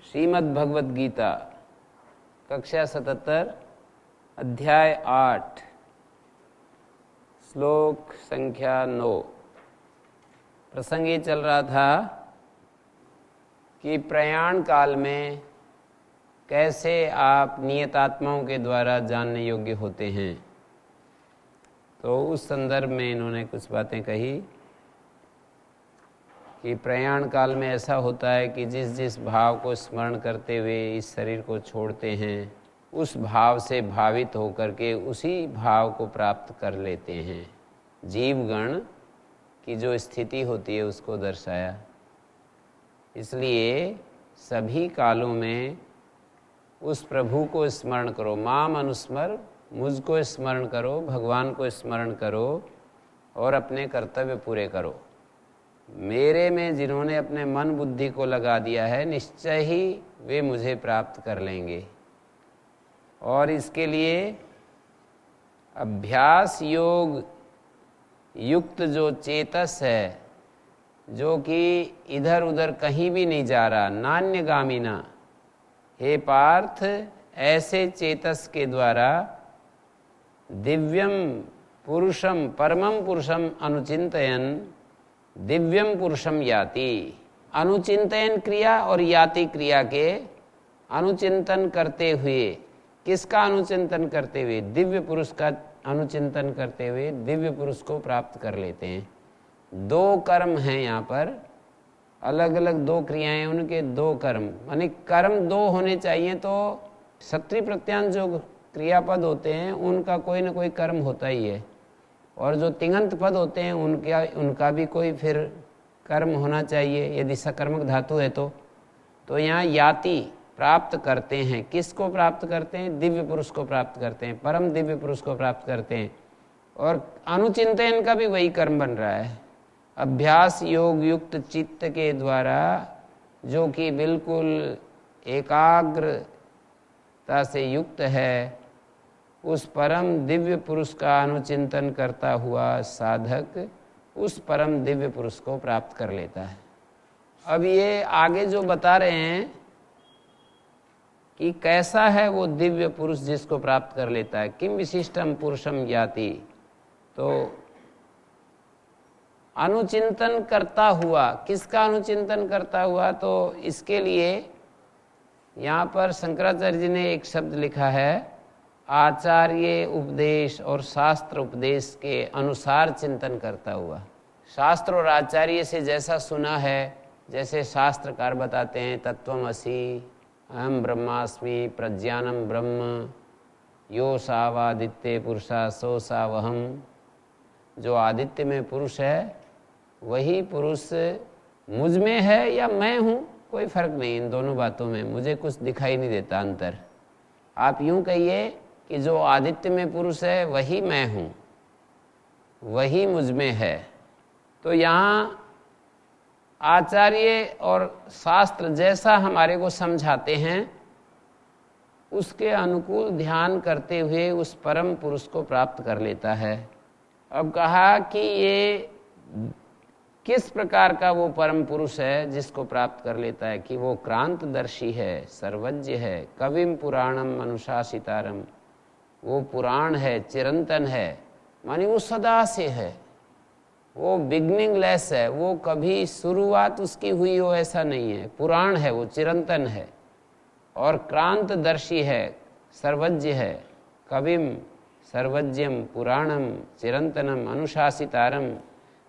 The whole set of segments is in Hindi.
श्रीमद् भगवद गीता कक्षा 77 अध्याय 8 श्लोक संख्या 9। प्रसंग ये चल रहा था कि प्रयाण काल में कैसे आप नियतात्माओं के द्वारा जानने योग्य होते हैं। तो उस संदर्भ में इन्होंने कुछ बातें कही कि प्रयाण काल में ऐसा होता है कि जिस जिस भाव को स्मरण करते हुए इस शरीर को छोड़ते हैं, उस भाव से भावित होकर के उसी भाव को प्राप्त कर लेते हैं। जीवगण की जो स्थिति होती है उसको दर्शाया। इसलिए सभी कालों में उस प्रभु को स्मरण करो, माम अनुस्मर, मुझको स्मरण करो, भगवान को स्मरण करो और अपने कर्तव्य पूरे करो। मेरे में जिन्होंने अपने मन बुद्धि को लगा दिया है, निश्चय ही वे मुझे प्राप्त कर लेंगे। और इसके लिए अभ्यास योग युक्त जो चेतस है, जो कि इधर उधर कहीं भी नहीं जा रहा, नान्यगामिना, हे पार्थ, ऐसे चेतस के द्वारा दिव्यम पुरुषम परमम पुरुषम अनुचिंतयन दिव्यम पुरुषम याति। अनुचिंतन क्रिया और याति क्रिया के अनुचिंतन करते हुए, किसका अनुचिंतन करते हुए? दिव्य पुरुष का अनुचिंतन करते हुए दिव्य पुरुष को प्राप्त कर लेते हैं। दो कर्म हैं यहाँ पर, अलग अलग दो क्रियाएं, उनके दो कर्म, यानी कर्म दो होने चाहिए। तो सत्री प्रत्यांश जो क्रियापद होते हैं उनका कोई ना कोई कर्म होता ही है, और जो तिङंत पद होते हैं उनका भी कोई फिर कर्म होना चाहिए, यदि सकर्मक धातु है तो यहाँ याति प्राप्त करते हैं। किसको प्राप्त करते हैं? दिव्य पुरुष को प्राप्त करते हैं, परम दिव्य पुरुष को प्राप्त करते हैं। और अनुचिंतन का भी वही कर्म बन रहा है। अभ्यास योग युक्त चित्त के द्वारा, जो कि बिल्कुल एकाग्रता से युक्त है, उस परम दिव्य पुरुष का अनुचिंतन करता हुआ साधक उस परम दिव्य पुरुष को प्राप्त कर लेता है। अब ये आगे जो बता रहे हैं कि कैसा है वो दिव्य पुरुष जिसको प्राप्त कर लेता है। किम विशिष्टम पुरुषम याति, तो अनुचिंतन करता हुआ, किसका अनुचिंतन करता हुआ? तो इसके लिए यहाँ पर शंकराचार्य जी ने एक शब्द लिखा है, आचार्य उपदेश और शास्त्र उपदेश के अनुसार चिंतन करता हुआ। शास्त्र और आचार्य से जैसा सुना है, जैसे शास्त्रकार बताते हैं तत्वमसि, अहम ब्रह्मास्मि, प्रज्ञानम ब्रह्म, यो सावादित्य पुरुषा सो सावहम। जो आदित्य में पुरुष है वही पुरुष मुझ में है या मैं हूँ, कोई फर्क नहीं इन दोनों बातों में, मुझे कुछ दिखाई नहीं देता अंतर। आप यूँ कहिए कि जो आदित्य में पुरुष है वही मैं हूँ, वही मुझ में है। तो यहाँ आचार्य और शास्त्र जैसा हमारे को समझाते हैं, उसके अनुकूल ध्यान करते हुए उस परम पुरुष को प्राप्त कर लेता है। अब कहा कि ये किस प्रकार का वो परम पुरुष है जिसको प्राप्त कर लेता है, कि वो क्रांतदर्शी है, सर्वज्ञ है, कविम पुराणम अनुशासितारम। वो पुराण है, चिरंतन है, मानी वो सदा से है, वो बिगनिंगलेस है, वो कभी शुरुआत उसकी हुई हो ऐसा नहीं है। पुराण है, वो चिरंतन है और क्रांतदर्शी है, सर्वज्ञ है। कविम सर्वज्ञम पुराणम चिरंतनम अनुशासितारम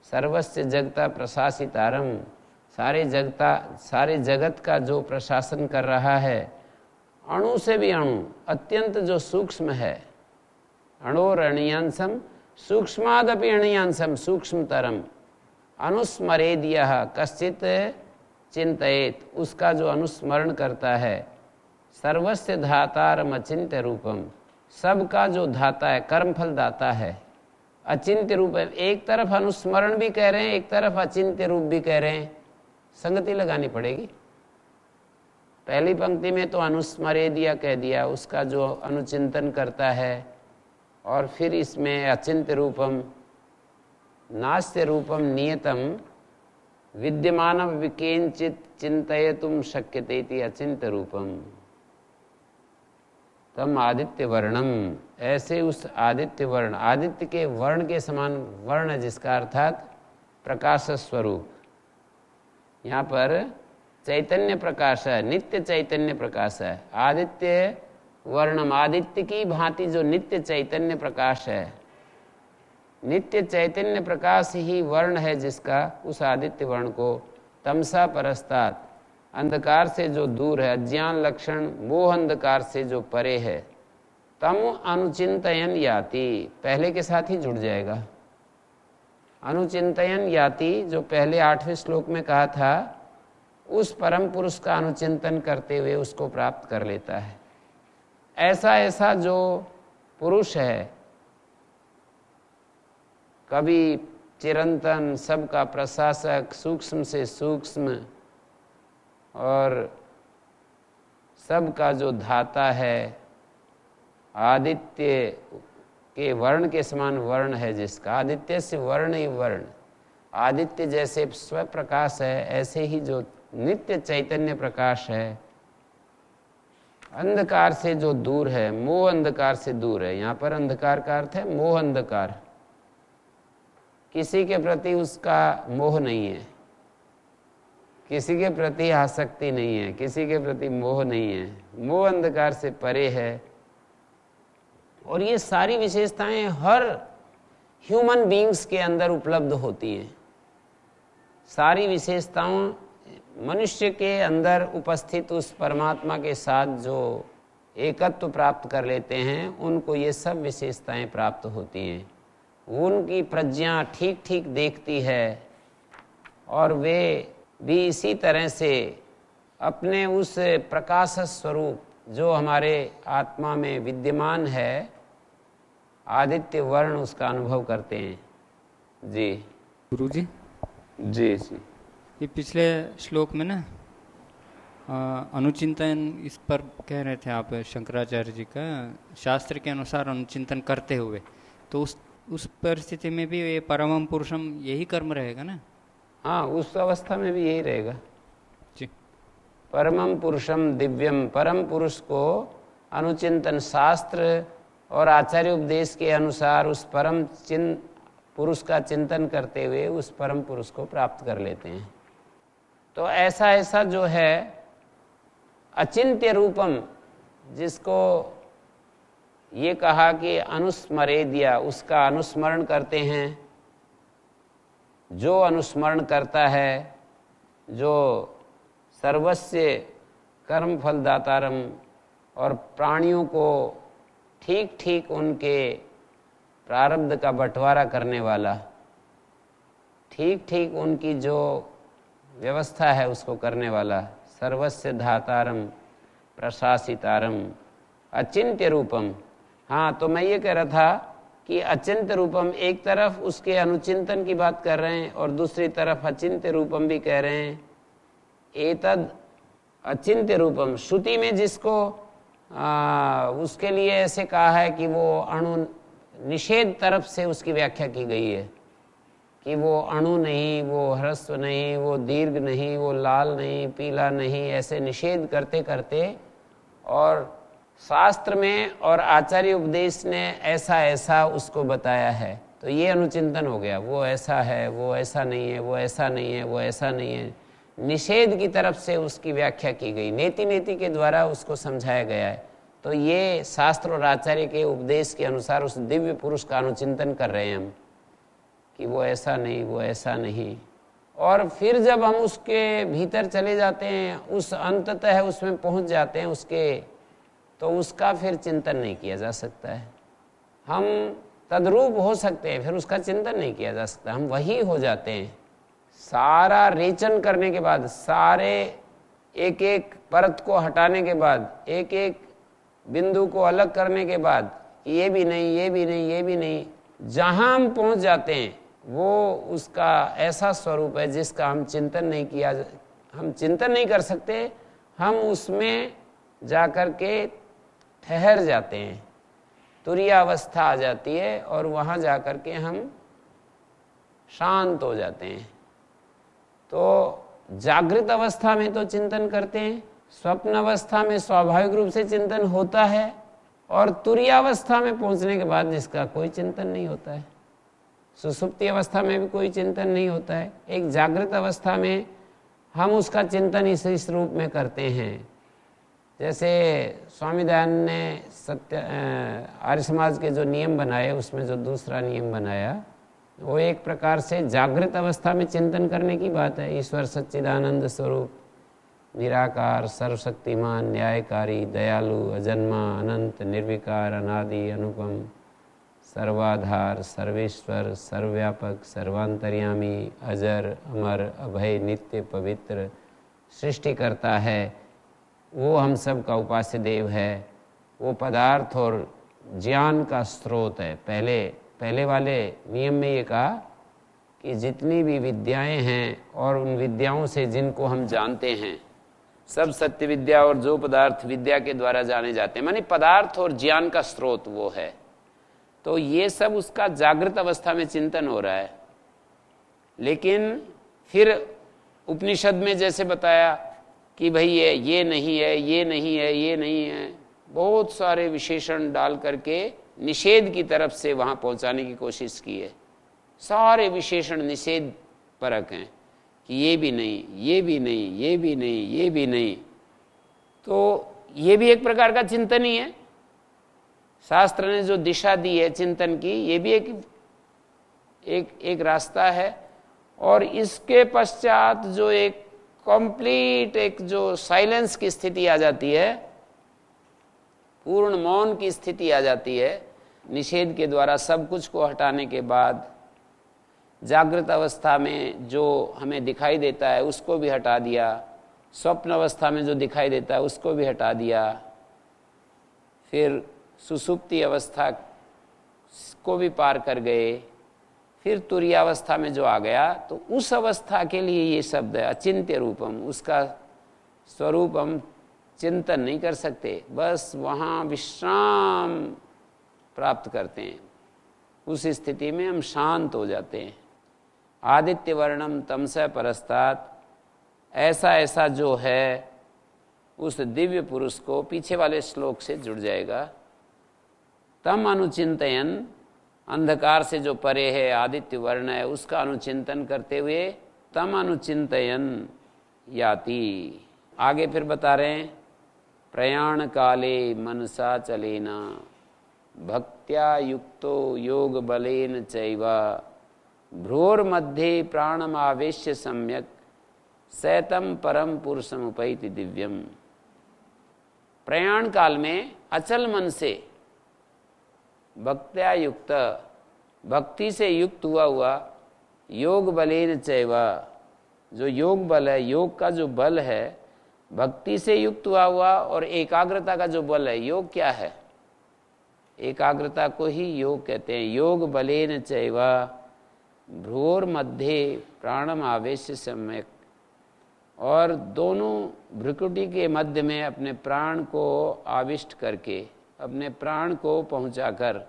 सर्वस्य जगता प्रशासितारम। सारे जगत का जो प्रशासन कर रहा है, अणु से भी अणु, अत्यंत जो सूक्ष्म है, अणोरणीयांसम सूक्ष्मादपि अणीयांसम सूक्ष्मतरम अनुस्मरेद्यः कश्चित चिंतयेत। उसका जो अनुस्मरण करता है, सर्वस्य धातारम अचिंत्य रूपम, सबका जो धाता है, कर्मफल दाता है, अचिंत्य रूप है। एक तरफ अनुस्मरण भी कह रहे हैं, एक तरफ अचिंत्य रूप भी कह रहे हैं, संगति लगानी पड़ेगी। पहली पंक्ति में तो अनुस्मरेद्य कह दिया, उसका जो अनुचिंतन करता है, और फिर इसमें अचिंत्य रूपम नास्त्य रूपम नियतम विद्यमानम विकेंचित चिंतयितुम शक्यते इति अचिंत्य रूपम तम आदित्य वर्णम। ऐसे उस आदित्य वर्ण, आदित्य के वर्ण के समान वर्ण है जिसका अर्थात प्रकाश स्वरूप। यहाँ पर चैतन्य प्रकाश है, नित्य चैतन्य प्रकाश है। आदित्य वर्णम, आदित्य की भांति जो नित्य चैतन्य प्रकाश है, नित्य चैतन्य प्रकाश ही वर्ण है जिसका, उस आदित्य वर्ण को तमसा परस्तात्, अंधकार से जो दूर है, अज्ञान लक्षण मोह अंधकार से जो परे है, तम अनुचिंतयन याति, पहले के साथ ही जुड़ जाएगा। अनुचिंतयन याति जो पहले 8वें श्लोक में कहा था, उस परम पुरुष का अनुचिंतन करते हुए उसको प्राप्त कर लेता है। ऐसा ऐसा जो पुरुष है, कभी चिरंतन, सबका प्रशासक, सूक्ष्म से सूक्ष्म और सबका जो धाता है, आदित्य के वर्ण के समान वर्ण है जिसका, आदित्य से वर्ण ही वर्ण, आदित्य जैसे स्वप्रकाश है ऐसे ही जो नित्य चैतन्य प्रकाश है, अंधकार से जो दूर है, मोह अंधकार से दूर है। यहाँ पर अंधकार का अर्थ है मोह अंधकार, किसी के प्रति उसका मोह नहीं है, किसी के प्रति आसक्ति नहीं है, किसी के प्रति मोह नहीं है, मोह अंधकार से परे है। और ये सारी विशेषताएं हर ह्यूमन बीइंग्स के अंदर उपलब्ध होती हैं। सारी विशेषताओं मनुष्य के अंदर उपस्थित उस परमात्मा के साथ जो एकत्व प्राप्त कर लेते हैं, उनको ये सब विशेषताएं प्राप्त होती हैं। उनकी प्रज्ञा ठीक ठीक देखती है और वे भी इसी तरह से अपने उस प्रकाश स्वरूप जो हमारे आत्मा में विद्यमान है, आदित्य वर्ण, उसका अनुभव करते हैं। जी गुरुजी। जी जी, ये पिछले श्लोक में ना अनुचिंतन इस पर कह रहे थे आप, शंकराचार्य जी का, शास्त्र के अनुसार अनुचिंतन करते हुए, तो उस परिस्थिति में भी ये परमम पुरुषम यही कर्म रहेगा ना? हाँ, उस अवस्था में भी यही रहेगा जी। परमम पुरुषम दिव्यम, परम पुरुष को अनुचिंतन, शास्त्र और आचार्य उपदेश के अनुसार उस परम पुरुष का चिंतन करते हुए उस परम पुरुष को प्राप्त कर लेते हैं। तो ऐसा ऐसा जो है अचिंत्य रूपम, जिसको ये कहा कि अनुस्मरेद्या, उसका अनुस्मरण करते हैं। जो अनुस्मरण करता है, जो सर्वस्य कर्म फल दातारम, और प्राणियों को ठीक ठीक उनके प्रारब्ध का बंटवारा करने वाला, ठीक ठीक उनकी जो व्यवस्था है उसको करने वाला, सर्वस्य धातारम प्रशासितारम अचिंत्य रूपम। हाँ, तो मैं ये कह रहा था कि अचिंत्य रूपम, एक तरफ उसके अनुचिंतन की बात कर रहे हैं और दूसरी तरफ अचिंत्य रूपम भी कह रहे हैं। एतद अचिंत्य रूपम, श्रुति में जिसको उसके लिए ऐसे कहा है कि वो अणु निषेध तरफ से उसकी व्याख्या की गई है कि वो अणु नहीं, वो ह्रस्व नहीं, वो दीर्घ नहीं, वो लाल नहीं, पीला नहीं, ऐसे निषेध करते करते, और शास्त्र में और आचार्य उपदेश ने ऐसा ऐसा उसको बताया है, तो ये अनुचिंतन हो गया। वो ऐसा है, वो ऐसा नहीं है, वो ऐसा नहीं है, वो ऐसा नहीं है, निषेध की तरफ से उसकी व्याख्या की गई, नेति नेति के द्वारा उसको समझाया गया है। तो ये शास्त्र और आचार्य के उपदेश के अनुसार उस दिव्य पुरुष का अनुचिंतन कर रहे हैं हम कि वो ऐसा नहीं, वो ऐसा नहीं। और फिर जब हम उसके भीतर चले जाते हैं, उस अंततः उसमें पहुंच जाते हैं उसके, तो उसका फिर चिंतन नहीं किया जा सकता है। हम तद्रूप हो सकते हैं, फिर उसका चिंतन नहीं किया जा सकता, हम वही हो जाते हैं। सारा रेचन करने के बाद, सारे एक एक परत को हटाने के बाद, एक एक बिंदु को अलग करने के बाद, ये भी नहीं, ये भी नहीं, ये भी नहीं, जहां हम पहुंच जाते हैं वो उसका ऐसा स्वरूप है जिसका हम चिंतन नहीं कर सकते। हम उसमें जाकर के ठहर जाते हैं, तुरीयावस्था आ जाती है और वहां जाकर के हम शांत हो जाते हैं। तो जागृत अवस्था में तो चिंतन करते हैं, स्वप्न अवस्था में स्वाभाविक रूप से चिंतन होता है, और तुरीयावस्था में पहुंचने के बाद जिसका कोई चिंतन नहीं होता है। सुसुप्ति अवस्था में भी कोई चिंतन नहीं होता है। एक जागृत अवस्था में हम उसका चिंतन इस रूप में करते हैं। जैसे स्वामी दयानंद ने आर्य समाज के जो नियम बनाए, उसमें जो दूसरा नियम बनाया वो एक प्रकार से जागृत अवस्था में चिंतन करने की बात है। ईश्वर सच्चिदानंद स्वरूप, निराकार, सर्वशक्तिमान, न्यायकारी, दयालु, अजन्मा, अनंत, निर्विकार, अनादि, अनुपम, सर्वाधार, सर्वेश्वर, सर्वव्यापक, सर्वांतर्यामी, अजर, अमर, अभय, नित्य, पवित्र, सृष्टि करता है, वो हम सब का उपास्य देव है। वो पदार्थ और ज्ञान का स्रोत है। पहले वाले नियम में ये कहा कि जितनी भी विद्याएं हैं और उन विद्याओं से जिनको हम जानते हैं, सब सत्य विद्या और जो पदार्थ विद्या के द्वारा जाने जाते हैं, माने पदार्थ और ज्ञान का स्रोत वो है। तो ये सब उसका जागृत अवस्था में चिंतन हो रहा है। लेकिन फिर उपनिषद में जैसे बताया कि भाई ये नहीं है, ये नहीं है, ये नहीं है, बहुत सारे विशेषण डाल करके निषेध की तरफ से वहां पहुंचाने की कोशिश की है। सारे विशेषण निषेध परक हैं कि ये भी नहीं, ये भी नहीं, ये भी नहीं, ये भी नहीं। तो ये भी एक प्रकार का चिंतन ही है। शास्त्र ने जो दिशा दी है चिंतन की, ये भी एक रास्ता है। और इसके पश्चात जो एक कंप्लीट एक जो साइलेंस की स्थिति आ जाती है, पूर्ण मौन की स्थिति आ जाती है, निषेध के द्वारा सब कुछ को हटाने के बाद जागृत अवस्था में जो हमें दिखाई देता है उसको भी हटा दिया, स्वप्न अवस्था में जो दिखाई देता है उसको भी हटा दिया, फिर सुसुप्ति अवस्था को भी पार कर गए, फिर तुरीयावस्था में जो आ गया, तो उस अवस्था के लिए ये शब्द है अचिंत्य रूपम। उसका स्वरूप हम चिंतन नहीं कर सकते, बस वहाँ विश्राम प्राप्त करते हैं। उस स्थिति में हम शांत हो जाते हैं। आदित्य वर्णम तमसा परस्तात्, ऐसा ऐसा जो है उस दिव्य पुरुष को पीछे वाले श्लोक से जुड़ जाएगा। तम अनुचिंतयन, अंधकार से जो परे है, आदित्य वर्ण है, उसका अनुचिंतन करते हुए तम अनुचिंतयन याति। आगे फिर बता रहे हैं, प्रयाण काले मनसा चलेना भक्त्या युक्तो योग बलेन चैव भ्रोर मध्ये प्राणमावेश्य सम्यक सैतम परम पुरुषमुपैति दिव्यम। प्रयाण काल में अचल मन से भक्त्या युक्त, भक्ति से युक्त हुआ योग बलेन चैव, जो योग बल है, योग का जो बल है, भक्ति से युक्त हुआ और एकाग्रता का जो बल है। योग क्या है? एकाग्रता को ही योग कहते हैं। योग बलेन चैव भ्रूर मध्य प्राणम आवेश्य सम्यक, और दोनों भ्रुकुटी के मध्य में अपने प्राण को आविष्ट करके, अपने प्राण को पहुंचाकर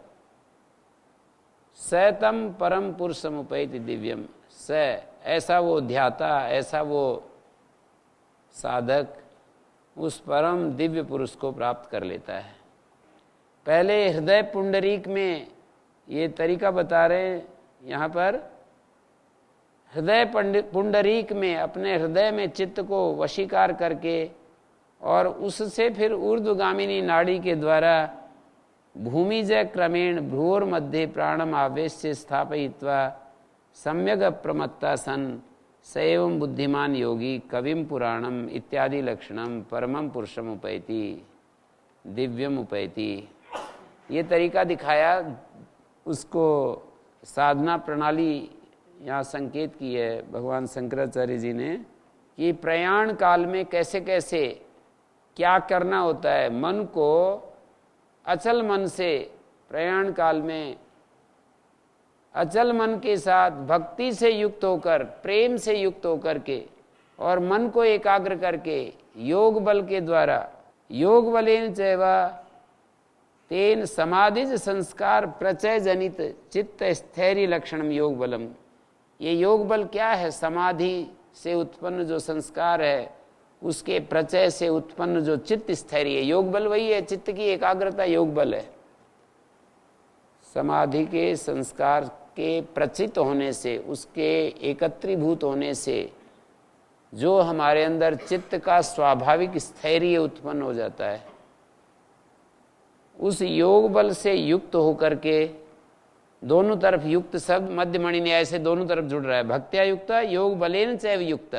सैतम परम पुरुषमुपैति दिव्यम, स ऐसा वो ध्याता, ऐसा वो साधक उस परम दिव्य पुरुष को प्राप्त कर लेता है। पहले हृदय पुंडरीक में ये तरीका बता रहे हैं, यहाँ पर हृदय पुंडरीक में अपने हृदय में चित्त को वशीकार करके और उससे फिर ऊर्ध्वगामिनी नाड़ी के द्वारा भूमिजय क्रमेण भ्रूर मध्य प्राणम आवेश्य स्थापयित्वा सम्यक प्रमत्ता सन सैवं बुद्धिमान योगी कविम पुराणम इत्यादि लक्षणम परमम पुरुषम उपैति दिव्यम उपैति। ये तरीका दिखाया, उसको साधना प्रणाली यहाँ संकेत की है भगवान शंकराचार्य जी ने कि प्रयाण काल में कैसे कैसे क्या करना होता है। मन को अचल मन से प्रयाण काल में अचल मन के साथ भक्ति से युक्त होकर, प्रेम से युक्त होकर के और मन को एकाग्र करके योग बल के द्वारा, योग बलेन चैवा तेन समाधिज संस्कार प्रचय जनित चित्त स्थैर्य लक्षणम योग बलम। ये योग बल क्या है? समाधि से उत्पन्न जो संस्कार है, उसके प्रचय से उत्पन्न जो चित्त स्थैर्य, योग बल वही है, चित्त की एकाग्रता योग बल है। समाधि के संस्कार के प्रचित होने से, उसके एकत्रीभूत होने से जो हमारे अंदर चित्त का स्वाभाविक स्थैर्य उत्पन्न हो जाता है, उस योग बल से युक्त होकर के, दोनों तरफ युक्त शब्द मध्यमणि न्याय से दोनों तरफ जुड़ रहा है। भक्त्या युक्त योग बलेन चैव युक्त,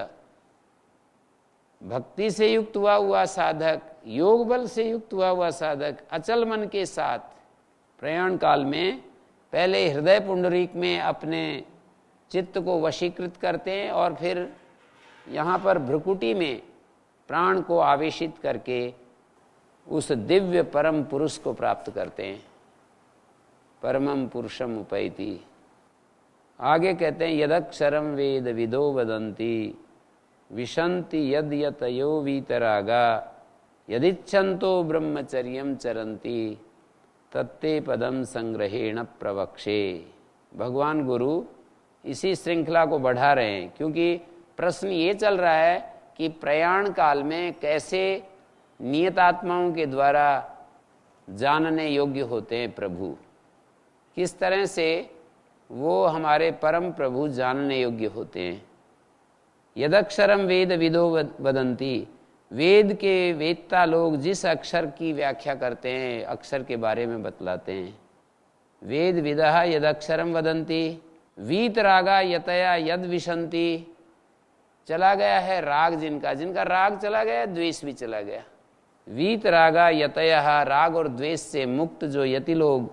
भक्ति से युक्त हुआ साधक, योग बल से युक्त हुआ साधक अचल मन के साथ प्रयाण काल में पहले हृदय पुंडरीक में अपने चित्त को वशीकृत करते हैं और फिर यहाँ पर भ्रुकुटी में प्राण को आवेशित करके उस दिव्य परम पुरुष को प्राप्त करते हैं। परमम पुरुषम उपैति। आगे कहते हैं यदक्षरम वेद विदो वदन्ति विशन्ति यद यतयो वीतरागा यदिच्छन्तो ब्रह्मचर्यम चरन्ति तत्ते पदम संग्रहेण प्रवक्षे। भगवान गुरु इसी श्रृंखला को बढ़ा रहे हैं, क्योंकि प्रश्न ये चल रहा है कि प्रयाण काल में कैसे नियतात्माओं के द्वारा जानने योग्य होते हैं प्रभु, किस तरह से वो हमारे परम प्रभु जानने योग्य होते हैं। यदक्षरम वेद विदो वदन्ति, वेद के वेदता लोग जिस अक्षर की व्याख्या करते हैं, अक्षर के बारे में बतलाते हैं। वेद विदः यदक्षरम वदन्ति वीतरागा यतया यद विशन्ति। चला गया है राग, जिनका राग चला गया, द्वेष भी चला गया। वीतरागा यतया, राग और द्वेष से मुक्त जो यति लोग,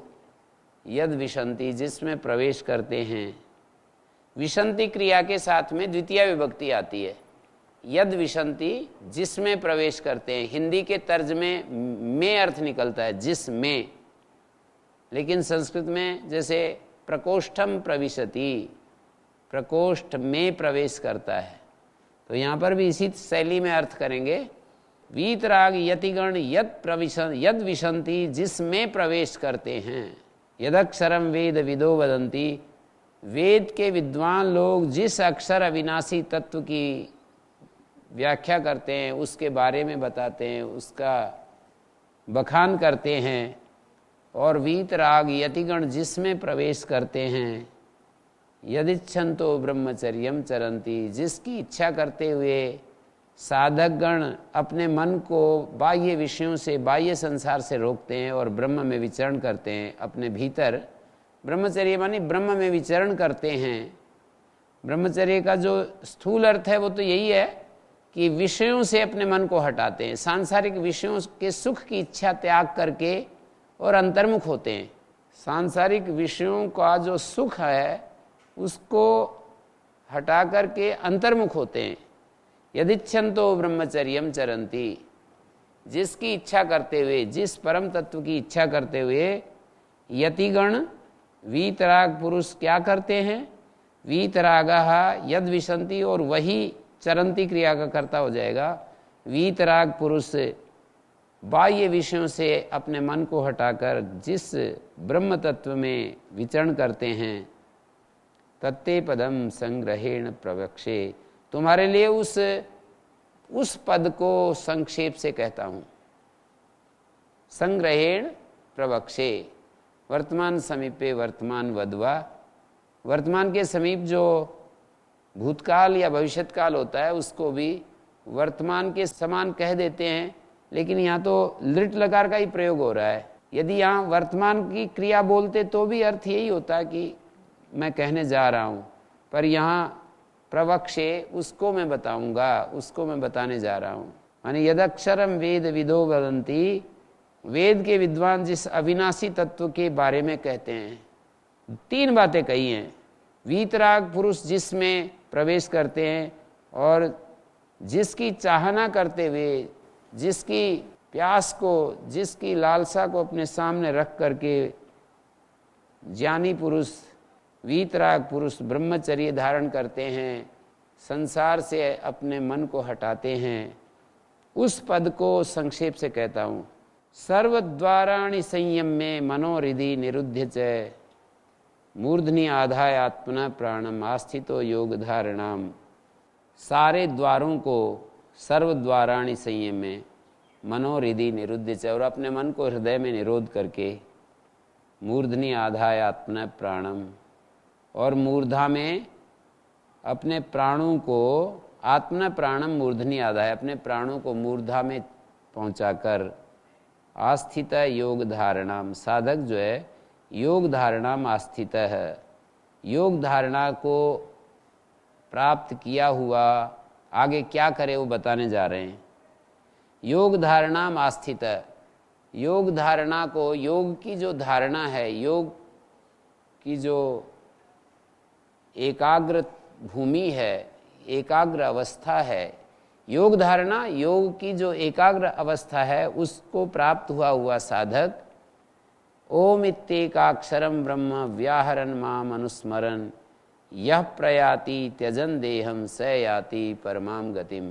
यद विशन्ति, जिसमें प्रवेश करते हैं। विशन्ति क्रिया के साथ में द्वितीय विभक्ति आती है। यद विशन्ति, जिसमें प्रवेश करते हैं। हिंदी के तर्जमे में अर्थ निकलता है जिसमें, लेकिन संस्कृत में जैसे प्रकोष्ठम प्रविशति, प्रकोष्ठ में प्रवेश करता है, तो यहाँ पर भी इसी शैली में अर्थ करेंगे। वीतराग यतिगण यद विशन्ति, जिसमें प्रवेश करते हैं। यदक्षरम वेद विदो वदन्ति, वेद के विद्वान लोग जिस अक्षर अविनाशी तत्व की व्याख्या करते हैं, उसके बारे में बताते हैं, उसका बखान करते हैं। और वीतराग यतिगण जिसमें प्रवेश करते हैं। यदिच्छन्तो ब्रह्मचर्यम चरन्ति, जिसकी इच्छा करते हुए साधक गण अपने मन को बाह्य विषयों से, बाह्य संसार से रोकते हैं और ब्रह्म में विचरण करते हैं। अपने भीतर ब्रह्मचर्य मानी ब्रह्म में विचरण करते हैं। ब्रह्मचर्य का जो स्थूल अर्थ है वो तो यही है कि विषयों से अपने मन को हटाते हैं, सांसारिक विषयों के सुख की इच्छा त्याग करके और अंतर्मुख होते हैं। सांसारिक विषयों का जो सुख है उसको हटा करके अंतर्मुख होते हैं। यदिच्छन्तो ब्रह्मचर्यम चरन्ति, जिसकी इच्छा करते हुए, जिस परम तत्व की इच्छा करते हुए यतिगण वीतराग पुरुष क्या करते हैं। वीतरागः यद विशन्ति, और वही चरन्ति क्रिया का कर्ता हो जाएगा। वीतराग पुरुष बाह्य विषयों से अपने मन को हटाकर जिस ब्रह्म तत्व में विचरण करते हैं। तत्ते पदम संग्रहेण प्रवक्षे, तुम्हारे लिए उस पद को संक्षेप से कहता हूं। संग्रहेण प्रवक्षे, वर्तमान समीपे वर्तमान वद्वा, वर्तमान के समीप जो भूतकाल या भविष्यत काल होता है उसको भी वर्तमान के समान कह देते हैं, लेकिन यहाँ तो लिट लकार का ही प्रयोग हो रहा है। यदि यहाँ वर्तमान की क्रिया बोलते तो भी अर्थ यही होता कि मैं कहने जा रहा हूँ, पर यहाँ प्रवक्षे, उसको मैं बताऊंगा, उसको मैं बताने जा रहा हूँ। माने यदक्षरम वेद विदो वदन्ति, वेद के विद्वान जिस अविनाशी तत्व के बारे में कहते हैं। तीन बातें कही हैं। वीतराग पुरुष जिसमें प्रवेश करते हैं और जिसकी चाहना करते हुए, जिसकी प्यास को, जिसकी लालसा को अपने सामने रख करके ज्ञानी पुरुष, वीतराग पुरुष ब्रह्मचर्य धारण करते हैं, संसार से अपने मन को हटाते हैं। उस पद को संक्षेप से कहता हूँ। सर्वद्वाराणि संयम्य मनोहृदि निरुद्ध च मूर्धनि आधाय आत्मना प्राणम आस्थितो योग धारणाम सारे द्वारों को सर्व द्वाराणि संयम में मनोहृदि निरुद्ध च, और अपने मन को हृदय में निरोध करके मूर्धनि आधाय आत्मन प्राणम, और मूर्धा में अपने प्राणों को आत्मन प्राणम मूर्धनि आधाय, अपने प्राणों को मूर्धा में पहुंचाकर आस्थित योग धारणाम, साधक जो है योग धारणाम आस्थित है, योग धारणा को प्राप्त किया हुआ आगे क्या करे वो बताने जा रहे हैं। योग धारणाम आस्थित, योग धारणा को, योग की जो धारणा है, योग की जो एकाग्र भूमि है, एकाग्र अवस्था है, योग धारणा, योग की जो एकाग्र अवस्था है उसको प्राप्त हुआ साधक ओम इत्येकाक्षरम ब्रह्म व्याहरन माम अनुस्मरन यह प्रयाति त्यजन देहम स याति परमाम गतिम।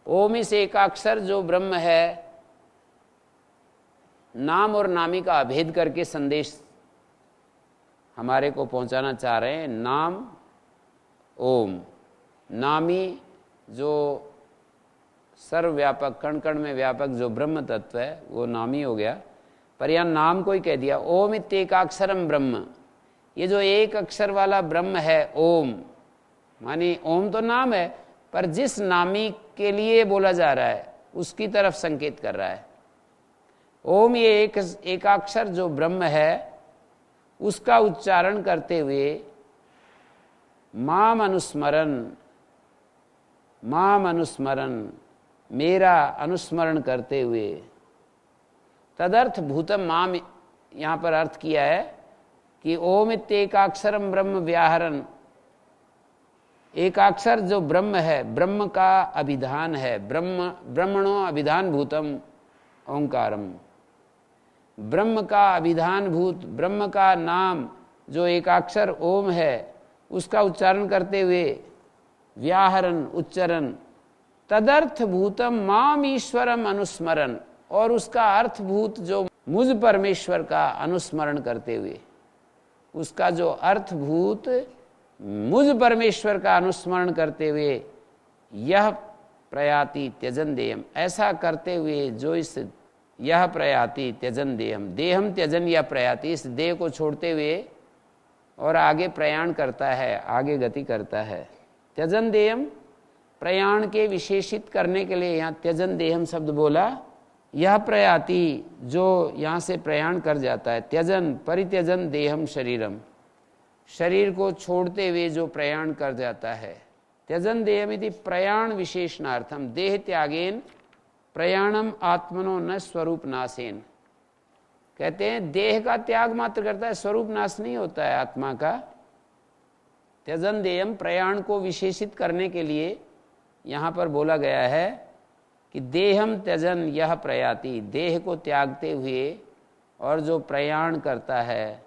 ओम इस एकाक्षर जो ब्रह्म है, नाम और नामी का अभेद करके संदेश हमारे को पहुंचाना चाह रहे हैं। नाम ओम, नामी जो सर्वव्यापक कण कण में व्यापक जो ब्रह्म तत्व है वो नामी हो गया, पर यह नाम को ही कह दिया। ओम इत्येकाक्षरम ब्रह्म, ये जो एक अक्षर वाला ब्रह्म है ओम, मानी ओम तो नाम है पर जिस नामी के लिए बोला जा रहा है उसकी तरफ संकेत कर रहा है। ओम ये एक एकाक्षर जो ब्रह्म है उसका उच्चारण करते हुए माम अनुस्मरण, माम अनुस्मरण, मेरा अनुस्मरण करते हुए, तदर्थ भूतम माम यहाँ पर अर्थ किया है कि ओम इत्येकाक्षरम ब्रह्म व्याहरन, एकाक्षर जो ब्रह्म है, ब्रह्म का अभिधान है, ब्रह्म ब्रह्मणो अभिधान भूतम ओंकारम, ब्रह्म का अभिधान भूत, ब्रह्म का नाम जो एकाक्षर ओम है उसका उच्चारण करते हुए व्याहरण उच्चारण, तदर्थ भूतम माम ईश्वरम अनुस्मरण, और उसका अर्थभूत जो मुझ परमेश्वर का अनुस्मरण करते हुए, उसका जो अर्थभूत मुझ परमेश्वर का अनुस्मरण करते हुए यह प्रयाति त्यजन देहम, ऐसा करते हुए जो इस यह प्रयाति त्यजन देहम, देहम त्यजन या प्रयाति, इस देह को छोड़ते हुए और आगे प्रयाण करता है, आगे गति करता है। त्यजन देहम प्रयाण के विशेषित करने के लिए यहाँ त्यजन देहम शब्द बोला। यह प्रयाति जो यहाँ से प्रयाण कर जाता है, त्यजन परित्यजन देहम शरीरम, शरीर को छोड़ते हुए जो प्रयाण कर जाता है। त्यजन देहम इति प्रयाण विशेषणार्थम, देह त्यागेन प्रयाणम आत्मनो न स्वरूप नाशेन, कहते हैं देह का त्याग मात्र करता है, स्वरूप नाश नहीं होता है आत्मा का। त्यजन देहम प्रयाण को विशेषित करने के लिए यहाँ पर बोला गया है कि देहम त्यजन यह प्रयाति, देह को त्यागते हुए और जो प्रयाण करता है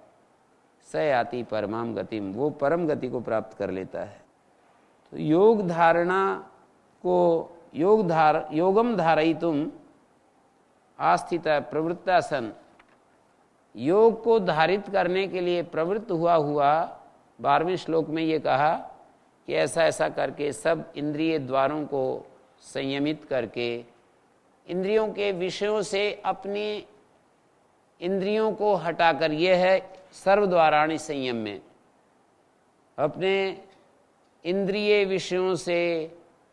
स याति परमाम गतिम, वो परम गति को प्राप्त कर लेता है। तो योग धारणा को योगम धारयितुम आस्थित प्रवृत्तासन, योग को धारित करने के लिए प्रवृत्त हुआ 12वें श्लोक में ये कहा कि ऐसा ऐसा करके सब इंद्रिय द्वारों को संयमित करके, इंद्रियों के विषयों से अपनी इंद्रियों को हटाकर, यह है सर्वद्वाराणि संयम में, अपने इंद्रिय विषयों से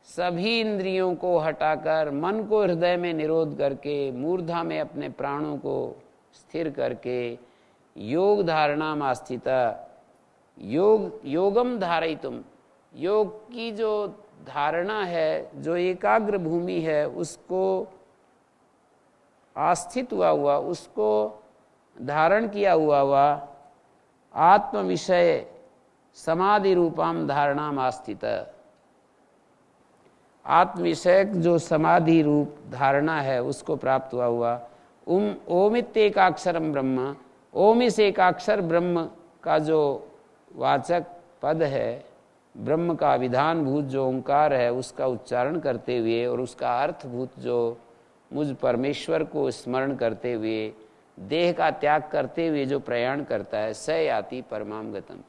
सभी इंद्रियों को हटाकर मन को हृदय में निरोध करके मूर्धा में अपने प्राणों को स्थिर करके योग धारणा में स्थिता, योगम धारयितुम, योग की जो धारणा है, जो एकाग्र भूमि है, उसको आस्थित हुआ उसको धारण किया हुआ आत्म विषय समाधि रूपाम धारणाम आस्थित, आत्म विषयक जो समाधि रूप धारणा है उसको प्राप्त हुआ ओमित्येकाक्षरम ब्रह्म, ओम इस एकाक्षर ब्रह्म का जो वाचक पद है, ब्रह्म का विधान भूत जो ओंकार है उसका उच्चारण करते हुए और उसका अर्थभूत जो मुझ परमेश्वर को स्मरण करते हुए देह का त्याग करते हुए जो प्रयाण करता है स याति परमाम गतम,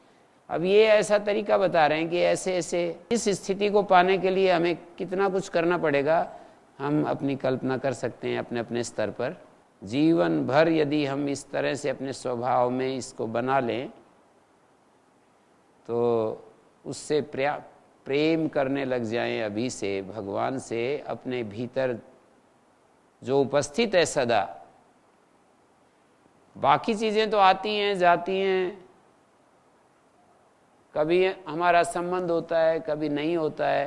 अब ये ऐसा तरीका बता रहे हैं कि ऐसे ऐसे इस स्थिति को पाने के लिए हमें कितना कुछ करना पड़ेगा, हम अपनी कल्पना कर सकते हैं अपने अपने स्तर पर। जीवन भर यदि हम इस तरह से अपने स्वभाव में इसको बना लें तो उससे प्रेम करने लग जाएं अभी से भगवान से, अपने भीतर जो उपस्थित है सदा। बाकी चीज़ें तो आती हैं जाती हैं, कभी हमारा संबंध होता है कभी नहीं होता है,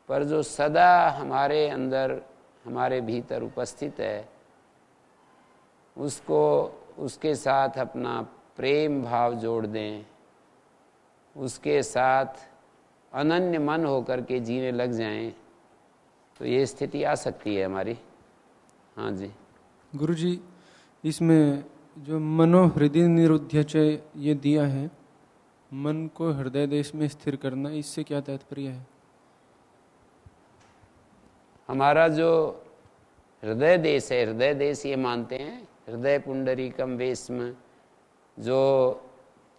पर जो सदा हमारे अंदर हमारे भीतर उपस्थित है उसको, उसके साथ अपना प्रेम भाव जोड़ दें, उसके साथ अनन्य मन होकर के जीने लग जाएं, तो ये स्थिति आ सकती है हमारी। हाँ जी गुरुजी, इसमें जो मनोहृदय निरुद्ध्य ये दिया है, मन को हृदय देश में स्थिर करना, इससे क्या तात्पर्य है? हमारा जो हृदय देश है, हृदय देश ये मानते हैं, हृदय पुंडरीकम वेश्म, जो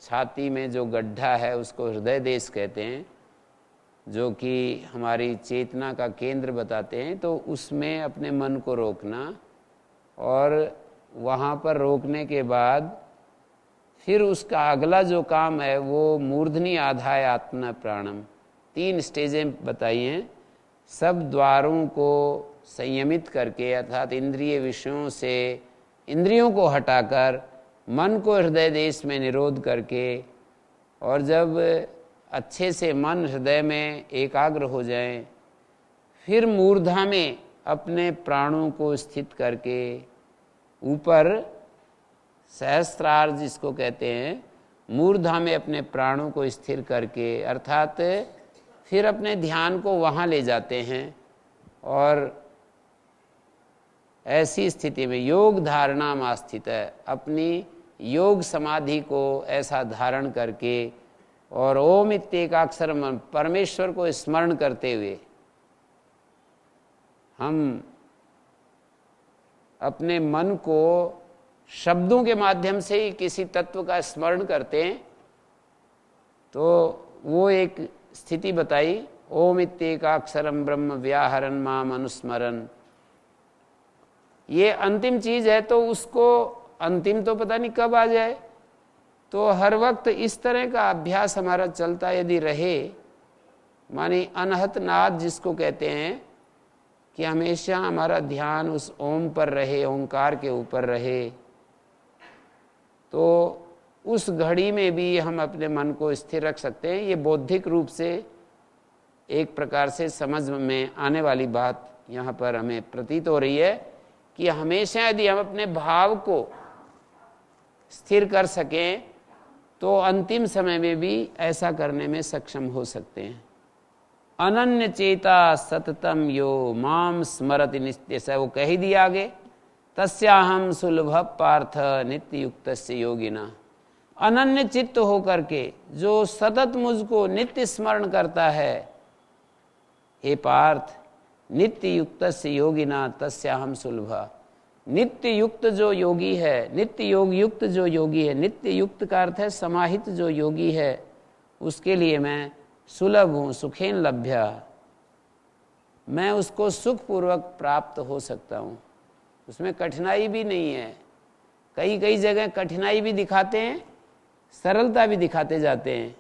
छाती में जो गड्ढा है उसको हृदय देश कहते हैं, जो कि हमारी चेतना का केंद्र बताते हैं। तो उसमें अपने मन को रोकना, और वहाँ पर रोकने के बाद फिर उसका अगला जो काम है वो मूर्धनि आधाय आत्मा प्राणम, 3 स्टेजें बताई हैं। सब द्वारों को संयमित करके, अर्थात इंद्रिय विषयों से इंद्रियों को हटाकर मन को हृदय देश में निरोध करके, और जब अच्छे से मन हृदय में एकाग्र हो जाए, फिर मूर्धा में अपने प्राणों को स्थित करके, ऊपर सहस्त्रार जिसको कहते हैं, मूर्धा में अपने प्राणों को स्थिर करके, अर्थात फिर अपने ध्यान को वहाँ ले जाते हैं। और ऐसी स्थिति में योग धारणा में स्थित है, अपनी योग समाधि को ऐसा धारण करके और ओम इत्येकाक्षर परमेश्वर को स्मरण करते हुए हम अपने मन को शब्दों के माध्यम से ही किसी तत्व का स्मरण करते हैं, तो वो एक स्थिति बताई, ओम इत्येकाक्षरम ब्रह्म व्याहरन माम अनुस्मरन। ये अंतिम चीज है, तो उसको अंतिम तो पता नहीं कब आ जाए, तो हर वक्त इस तरह का अभ्यास हमारा चलता यदि रहे, माने अनहत नाद जिसको कहते हैं, कि हमेशा हमारा ध्यान उस ओम पर रहे, ओंकार के ऊपर रहे, तो उस घड़ी में भी हम अपने मन को स्थिर रख सकते हैं। ये बौद्धिक रूप से एक प्रकार से समझ में आने वाली बात यहाँ पर हमें प्रतीत हो रही है कि हमेशा यदि हम अपने भाव को स्थिर कर सकें तो अंतिम समय में भी ऐसा करने में सक्षम हो सकते हैं। अनन्य चेता सततम यो माम स्मरति नित्य, वो कह ही दिया आगे, तस्याहम सुलभ पार्थ नित्य युक्त योगिना। अनन्य चित्त होकर के जो सतत मुझको नित्य स्मरण करता है, हे पार्थ, नित्य युक्त योगिना तस्याहम सुलभ। नित्य युक्त जो योगी है, नित्य योग युक्त जो योगी है, नित्य युक्त का अर्थ है समाहित जो योगी है, उसके लिए मैं सुलभ हूँ, सुखेन लभ्य, मैं उसको सुखपूर्वक प्राप्त हो सकता हूँ। उसमें कठिनाई भी नहीं है। कई कई जगह कठिनाई भी दिखाते हैं, सरलता भी दिखाते जाते हैं।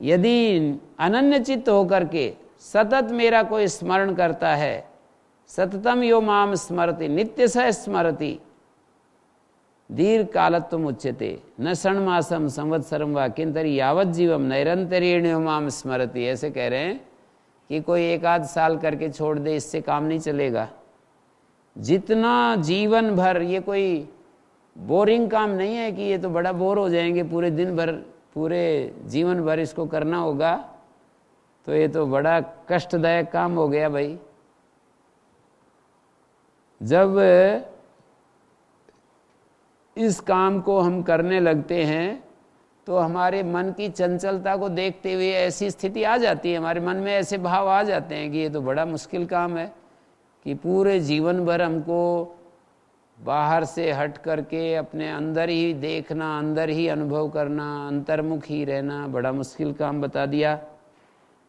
यदि अनन्य चित्त होकर के सतत मेरा कोई स्मरण करता है, सततम यो माम स्मरति नित्य स स्मरति दीर्घ कालत्वम उच्यते न षण्मासम संवत्सरम वा किंतरी यावत जीवम नैरंतरेण यो माम स्मरति। ऐसे कह रहे हैं कि कोई 1 आध साल करके छोड़ दे, इससे काम नहीं चलेगा। जितना जीवन भर, ये कोई बोरिंग काम नहीं है कि ये तो बड़ा बोर हो जाएंगे, पूरे दिन भर पूरे जीवन भर इसको करना होगा, तो ये तो बड़ा कष्टदायक काम हो गया भाई। जब इस काम को हम करने लगते हैं तो हमारे मन की चंचलता को देखते हुए ऐसी स्थिति आ जाती है, हमारे मन में ऐसे भाव आ जाते हैं कि ये तो बड़ा मुश्किल काम है कि पूरे जीवन भर हमको बाहर से हट करके अपने अंदर ही देखना, अंदर ही अनुभव करना, अंतर्मुख ही रहना बड़ा मुश्किल काम बता दिया।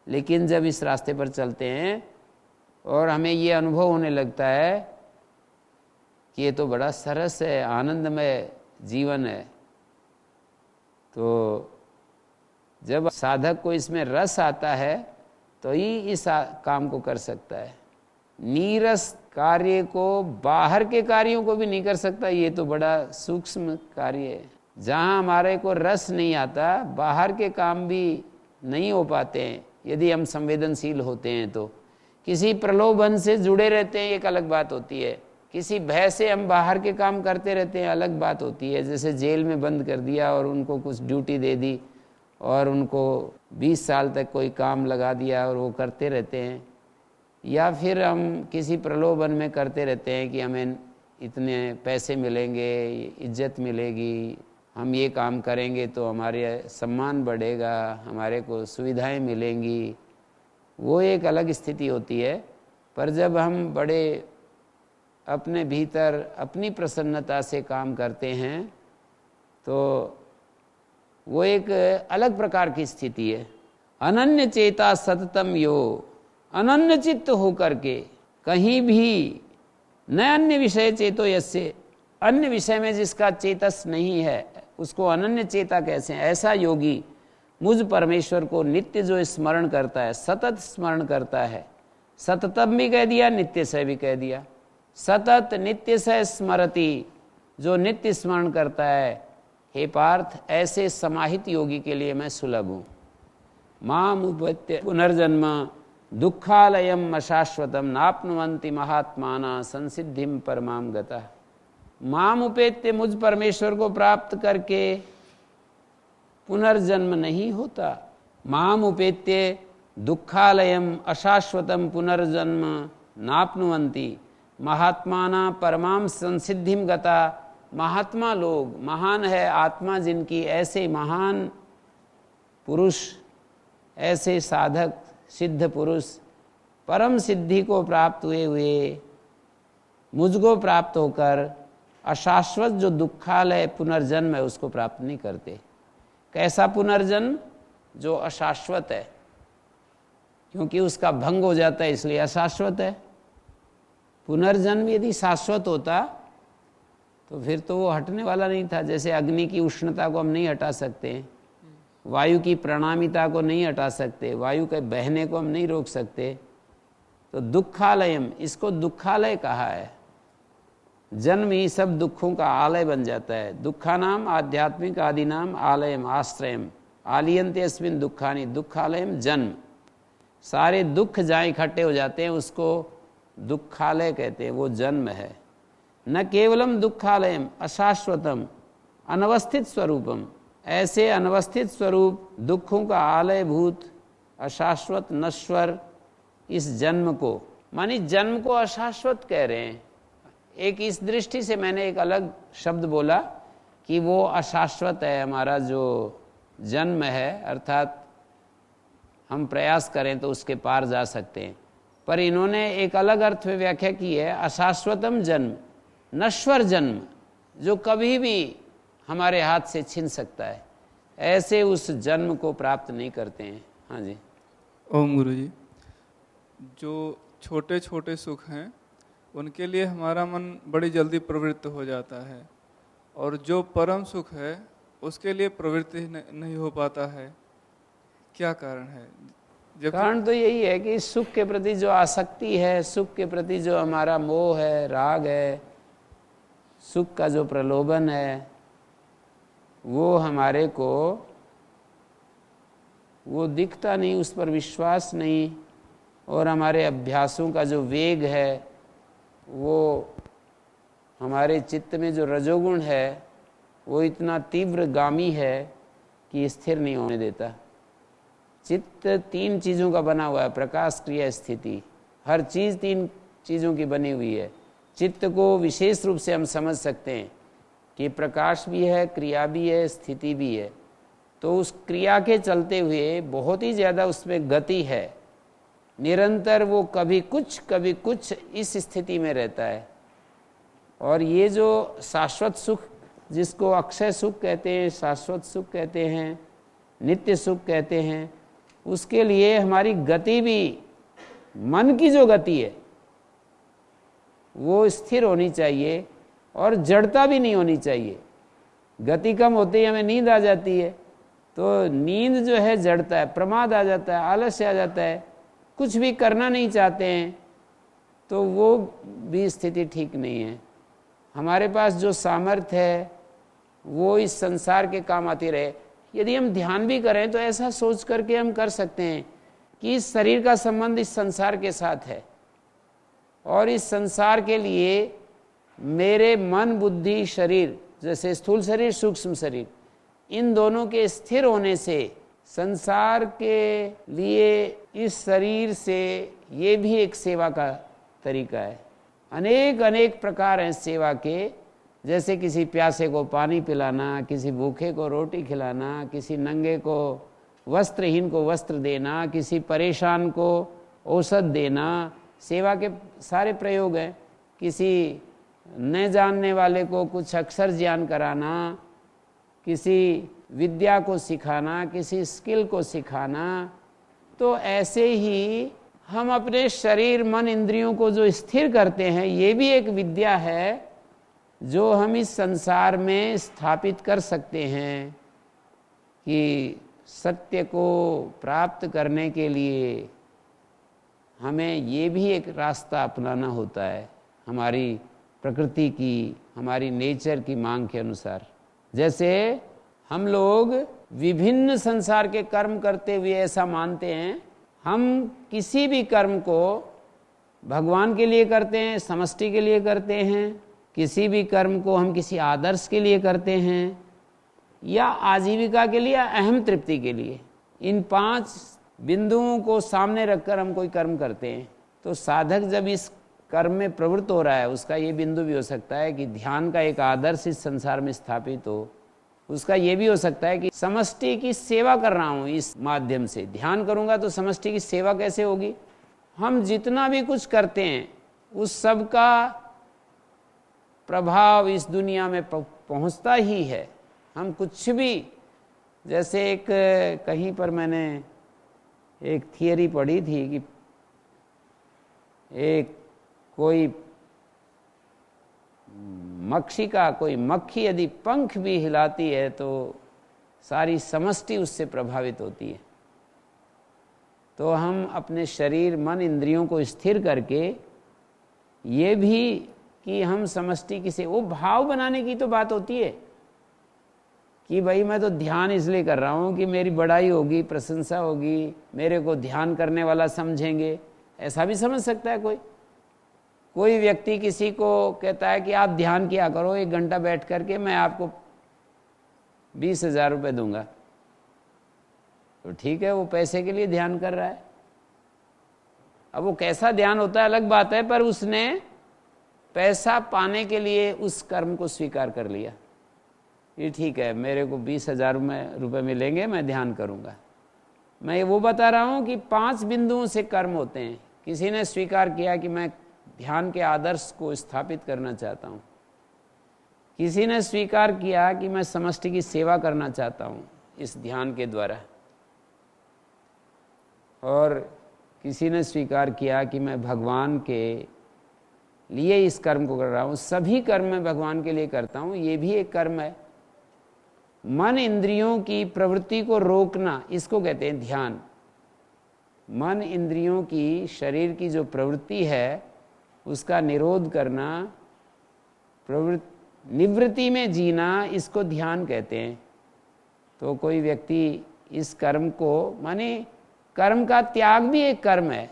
लेकिन जब इस रास्ते पर चलते हैं और हमें ये अनुभव होने लगता है कि ये तो बड़ा सरस है, आनंदमय जीवन है, तो जब साधक को इसमें रस आता है तो ही इस काम को कर सकता है। नीरस कार्य को, बाहर के कार्यों को भी नहीं कर सकता। ये तो बड़ा सूक्ष्म कार्य है। जहाँ हमारे को रस नहीं आता, बाहर के काम भी नहीं हो पाते हैं यदि हम संवेदनशील होते हैं तो। किसी प्रलोभन से जुड़े रहते हैं, एक अलग बात होती है। किसी भय से हम बाहर के काम करते रहते हैं, अलग बात होती है। जैसे जेल में बंद कर दिया और उनको कुछ ड्यूटी दे दी और उनको 20 साल तक कोई काम लगा दिया और वो करते रहते हैं। या फिर हम किसी प्रलोभन में करते रहते हैं कि हमें इतने पैसे मिलेंगे, इज्जत मिलेगी, हम ये काम करेंगे तो हमारे सम्मान बढ़ेगा, हमारे को सुविधाएं मिलेंगी। वो एक अलग स्थिति होती है। पर जब हम बड़े अपने भीतर अपनी प्रसन्नता से काम करते हैं तो वो एक अलग प्रकार की स्थिति है। अनन्य चेता सततम यो, अनन्य चित्त होकर के कहीं भी न अन्य विषय चेतो यस्य, अन्य विषय में जिसका चेतस नहीं है उसको अनन्य चेता कैसे। ऐसा योगी मुझ परमेश्वर को नित्य जो स्मरण करता है, सतत स्मरण करता है। सततम भी कह दिया, नित्य से भी कह दिया। सतत नित्य से स्मरति, जो नित्य स्मरण करता है, हे पार्थ ऐसे समाहित योगी के लिए मैं सुलभ हूँ। माम उपत्य पुनर्जन्म दुखालयम अशाश्वतम नाप्नुवन्ति महात्माना संसिद्धिम परमाम गता। माम उपेत्य, मुझ परमेश्वर को प्राप्त करके पुनर्जन्म नहीं होता। माम उपेत्य दुखालयम अशाश्वतम पुनर्जन्म नाप्नुवन्ति महात्माना परमाम संसिद्धिम गता। महात्मा लोग, महान है आत्मा जिनकी, ऐसे महान पुरुष, ऐसे साधक सिद्ध पुरुष परम सिद्धि को प्राप्त हुए हुए मुझको प्राप्त होकर अशाश्वत जो दुखालय पुनर्जन्म है उसको प्राप्त नहीं करते। कैसा पुनर्जन्म? जो अशाश्वत है, क्योंकि उसका भंग हो जाता है इसलिए अशाश्वत है। पुनर्जन्म यदि शाश्वत होता तो फिर तो वो हटने वाला नहीं था। जैसे अग्नि की उष्णता को हम नहीं हटा सकते, वायु की प्रणामिता को नहीं हटा सकते, वायु के बहने को हम नहीं रोक सकते। तो दुखालयम, इसको दुखालय कहा है। जन्म ही सब दुखों का आलय बन जाता है। दुखानाम आध्यात्मिक आदिनाम आलयम आश्रयम आलियंते अस्मिन दुखानी, दुखालयम जन्म। सारे दुख जहाँ इकट्ठे हो जाते हैं उसको दुखालय कहते हैं, वो जन्म है। न केवलम दुखालयम अशाश्वतम अनवस्थित स्वरूपम, ऐसे अनवस्थित स्वरूप दुखों का आलय भूत अशाश्वत नश्वर इस जन्म को, मानी जन्म को अशाश्वत कह रहे हैं। एक इस दृष्टि से मैंने एक अलग शब्द बोला कि वो अशाश्वत है हमारा जो जन्म है, अर्थात हम प्रयास करें तो उसके पार जा सकते हैं। पर इन्होंने एक अलग अर्थ में व्याख्या की है, अशाश्वतम जन्म, नश्वर जन्म जो कभी भी हमारे हाथ से छिन सकता है, ऐसे उस जन्म को प्राप्त नहीं करते हैं। हाँ जी। ओम गुरु जी, जो छोटे छोटे सुख हैं उनके लिए हमारा मन बड़ी जल्दी प्रवृत्त हो जाता है, और जो परम सुख है उसके लिए प्रवृत्ति नहीं हो पाता है। क्या कारण है? कारण तो यही है कि सुख के प्रति जो आसक्ति है, सुख के प्रति जो हमारा मोह है, राग है, सुख का जो प्रलोभन है, वो हमारे को वो दिखता नहीं, उस पर विश्वास नहीं, और हमारे अभ्यासों का जो वेग है वो हमारे चित्त में जो रजोगुण है वो इतना तीव्रगामी है कि स्थिर नहीं होने देता। चित्त 3 चीज़ों का बना हुआ है, प्रकाश क्रिया स्थिति, हर चीज़ 3 चीज़ों की बनी हुई है। चित्त को विशेष रूप से हम समझ सकते हैं कि प्रकाश भी है, क्रिया भी है, स्थिति भी है। तो उस क्रिया के चलते हुए बहुत ही ज़्यादा उसमें गति है, निरंतर वो कभी कुछ इस स्थिति में रहता है। और ये जो शाश्वत सुख, जिसको अक्षय सुख कहते हैं, शाश्वत सुख कहते हैं, नित्य सुख कहते हैं, उसके लिए हमारी गति भी, मन की जो गति है वो स्थिर होनी चाहिए और जड़ता भी नहीं होनी चाहिए। गति कम होते ही हमें नींद आ जाती है, तो नींद जो है जड़ता है, प्रमाद आ जाता है, आलस्य आ जाता है, कुछ भी करना नहीं चाहते हैं, तो वो भी स्थिति ठीक नहीं है। हमारे पास जो सामर्थ्य है वो इस संसार के काम आती रहे। यदि हम ध्यान भी करें तो ऐसा सोच करके हम कर सकते हैं कि इस शरीर का संबंध इस संसार के साथ है और इस संसार के लिए मेरे मन, बुद्धि, शरीर, जैसे स्थूल शरीर, सूक्ष्म शरीर, इन दोनों के स्थिर होने से संसार के लिए इस शरीर से ये भी एक सेवा का तरीका है। अनेक अनेक प्रकार हैं सेवा के, जैसे किसी प्यासे को पानी पिलाना, किसी भूखे को रोटी खिलाना, किसी नंगे को, वस्त्रहीन को वस्त्र देना, किसी परेशान को औषध देना, सेवा के सारे प्रयोग हैं। किसी न जानने वाले को कुछ अक्षर ज्ञान कराना, किसी विद्या को सिखाना, किसी स्किल को सिखाना। तो ऐसे ही हम अपने शरीर, मन, इंद्रियों को जो स्थिर करते हैं, ये भी एक विद्या है जो हम इस संसार में स्थापित कर सकते हैं कि सत्य को प्राप्त करने के लिए हमें ये भी एक रास्ता अपनाना होता है, हमारी प्रकृति की, हमारी नेचर की मांग के अनुसार। जैसे हम लोग विभिन्न संसार के कर्म करते हुए ऐसा मानते हैं, हम किसी भी कर्म को भगवान के लिए करते हैं, समष्टि के लिए करते हैं, किसी भी कर्म को हम किसी आदर्श के लिए करते हैं या आजीविका के लिए, अहम तृप्ति के लिए। इन 5 बिंदुओं को सामने रखकर हम कोई कर्म करते हैं। तो साधक जब इस कर्म में प्रवृत्त हो रहा है, उसका ये बिंदु भी हो सकता है कि ध्यान का एक आदर्श इस संसार में स्थापित हो। उसका ये भी हो सकता है कि समष्टि की सेवा कर रहा हूँ, इस माध्यम से ध्यान करूँगा तो समष्टि की सेवा कैसे होगी। हम जितना भी कुछ करते हैं उस सब का प्रभाव इस दुनिया में पहुंचता ही है। हम कुछ भी, जैसे एक कहीं पर मैंने एक थियरी पढ़ी थी कि एक कोई मक्षिका, कोई मक्खी यदि पंख भी हिलाती है तो सारी समष्टि उससे प्रभावित होती है। तो हम अपने शरीर, मन, इंद्रियों को स्थिर करके ये भी कि हम समष्टि किसे, वो भाव बनाने की तो बात होती है कि भाई मैं तो ध्यान इसलिए कर रहा हूँ कि मेरी बड़ाई होगी, प्रशंसा होगी, मेरे को ध्यान करने वाला समझेंगे, ऐसा भी समझ सकता है कोई व्यक्ति किसी को कहता है कि आप ध्यान किया करो 1 घंटा बैठ करके, मैं आपको 20,000 रुपये दूंगा। तो ठीक है, वो पैसे के लिए ध्यान कर रहा है। अब वो कैसा ध्यान होता है अलग बात है, पर उसने पैसा पाने के लिए उस कर्म को स्वीकार कर लिया। ये ठीक है, मेरे को 20,000 रुपये मिलेंगे, मैं ध्यान करूंगा। मैं ये वो बता रहा हूं कि 5 बिंदुओं से कर्म होते हैं। किसी ने स्वीकार किया कि मैं ध्यान के आदर्श को स्थापित करना चाहता हूं, किसी ने स्वीकार किया कि मैं समष्टि की सेवा करना चाहता हूं इस ध्यान के द्वारा, और किसी ने स्वीकार किया कि मैं भगवान के लिए इस कर्म को कर रहा हूं। सभी कर्म मैं भगवान के लिए करता हूं, ये भी एक कर्म है। मन, इंद्रियों की प्रवृत्ति को रोकना, इसको कहते हैं ध्यान। मन, इंद्रियों की, शरीर की जो प्रवृत्ति है उसका निरोध करना, निवृत्ति में जीना, इसको ध्यान कहते हैं। तो कोई व्यक्ति इस कर्म को, माने कर्म का त्याग भी एक कर्म है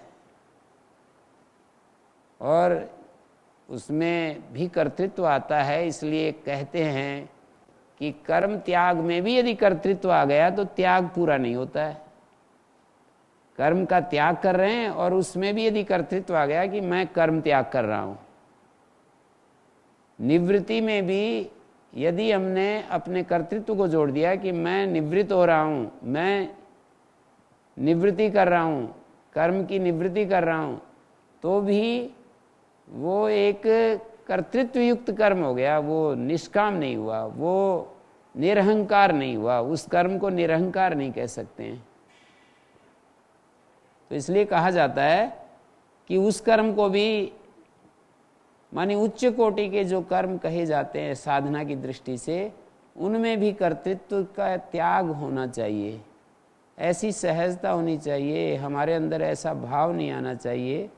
और उसमें भी कर्तृत्व आता है। इसलिए कहते हैं कि कर्म त्याग में भी यदि कर्तृत्व आ गया तो त्याग पूरा नहीं होता है। कर्म का त्याग कर रहे हैं और उसमें भी यदि कर्तृत्व आ गया कि मैं कर्म त्याग कर रहा हूं। निवृत्ति में भी यदि हमने अपने कर्तृत्व को जोड़ दिया कि मैं निवृत्त हो रहा हूं, मैं निवृत्ति कर रहा हूं, कर्म की निवृत्ति कर रहा हूं, तो भी वो एक कर्तृत्व युक्त कर्म हो गया, वो निष्काम नहीं हुआ, वो निरहंकार नहीं हुआ। उस कर्म को निरहंकार नहीं कह सकते हैं। तो इसलिए कहा जाता है कि उस कर्म को भी, मानी उच्च कोटि के जो कर्म कहे जाते हैं साधना की दृष्टि से, उनमें भी कर्तृत्व का त्याग होना चाहिए, ऐसी सहजता होनी चाहिए, हमारे अंदर ऐसा भाव नहीं आना चाहिए,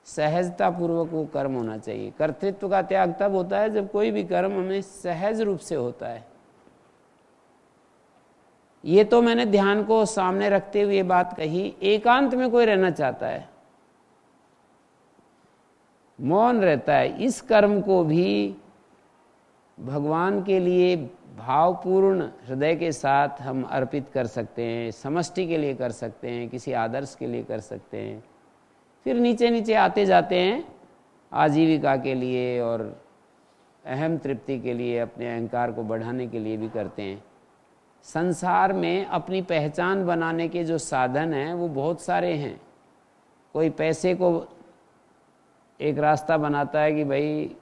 सहजता पूर्वक वो कर्म होना चाहिए। कर्तृत्व का त्याग तब होता है जब कोई भी कर्म हमें सहज रूप से होता है। ये तो मैंने ध्यान को सामने रखते हुए बात कही। एकांत में कोई रहना चाहता है, मौन रहता है, इस कर्म को भी भगवान के लिए भावपूर्ण हृदय के साथ हम अर्पित कर सकते हैं, समष्टि के लिए कर सकते हैं, किसी आदर्श के लिए कर सकते हैं। फिर नीचे नीचे आते जाते हैं आजीविका के लिए और अहम तृप्ति के लिए, अपने अहंकार को बढ़ाने के लिए भी करते हैं। संसार में अपनी पहचान बनाने के जो साधन हैं वो बहुत सारे हैं। कोई पैसे को एक रास्ता बनाता है कि भाई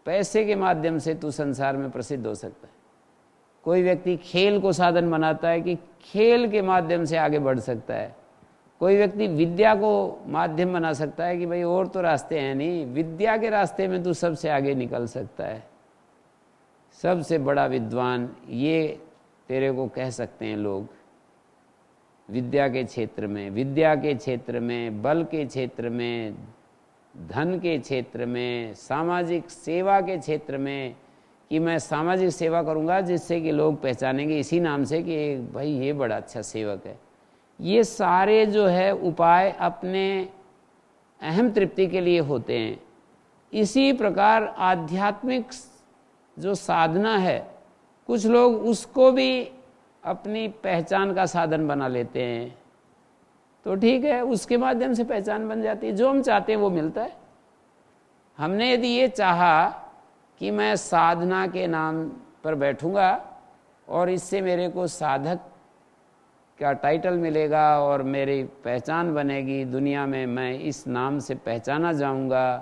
पैसे के माध्यम से तू संसार में प्रसिद्ध हो सकता है। कोई व्यक्ति खेल को साधन बनाता है कि खेल के माध्यम से आगे बढ़ सकता है। कोई व्यक्ति विद्या को माध्यम बना सकता है कि भाई और तो रास्ते हैं नहीं, विद्या के रास्ते में तू सबसे आगे निकल सकता है, सबसे बड़ा विद्वान ये तेरे को कह सकते हैं लोग। विद्या के क्षेत्र में, विद्या के क्षेत्र में, बल के क्षेत्र में, धन के क्षेत्र में, सामाजिक सेवा के क्षेत्र में, कि मैं सामाजिक सेवा करूंगा जिससे कि लोग पहचानेंगे इसी नाम से कि भाई ये बड़ा अच्छा सेवक है। ये सारे जो है उपाय अपने अहम तृप्ति के लिए होते हैं। इसी प्रकार आध्यात्मिक जो साधना है, कुछ लोग उसको भी अपनी पहचान का साधन बना लेते हैं, तो ठीक है, उसके माध्यम से पहचान बन जाती है। जो हम चाहते हैं वो मिलता है। हमने यदि ये चाहा कि मैं साधना के नाम पर बैठूंगा और इससे मेरे को साधक का टाइटल मिलेगा और मेरी पहचान बनेगी दुनिया में, मैं इस नाम से पहचाना जाऊंगा,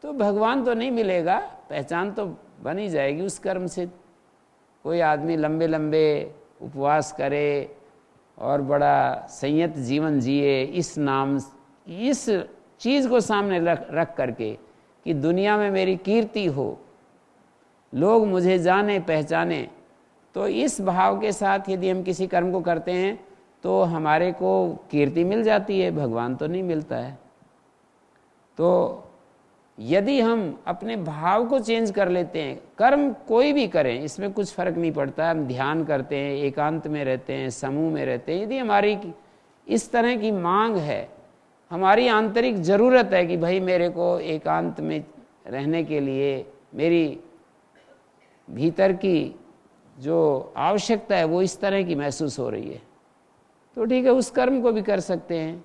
तो भगवान तो नहीं मिलेगा, पहचान तो बनी जाएगी उस कर्म से। कोई आदमी लंबे लंबे उपवास करे और बड़ा संयत जीवन जिए इस नाम, इस चीज़ को सामने रख करके कि दुनिया में मेरी कीर्ति हो, लोग मुझे जाने पहचाने, तो इस भाव के साथ यदि हम किसी कर्म को करते हैं तो हमारे को कीर्ति मिल जाती है, भगवान तो नहीं मिलता है। तो यदि हम अपने भाव को चेंज कर लेते हैं, कर्म कोई भी करें इसमें कुछ फर्क नहीं पड़ता, हम ध्यान करते हैं, एकांत में रहते हैं, समूह में रहते हैं, यदि हमारी इस तरह की मांग है, हमारी आंतरिक ज़रूरत है कि भाई मेरे को एकांत में रहने के लिए मेरी भीतर की जो आवश्यकता है वो इस तरह की महसूस हो रही है, तो ठीक है, उस कर्म को भी कर सकते हैं।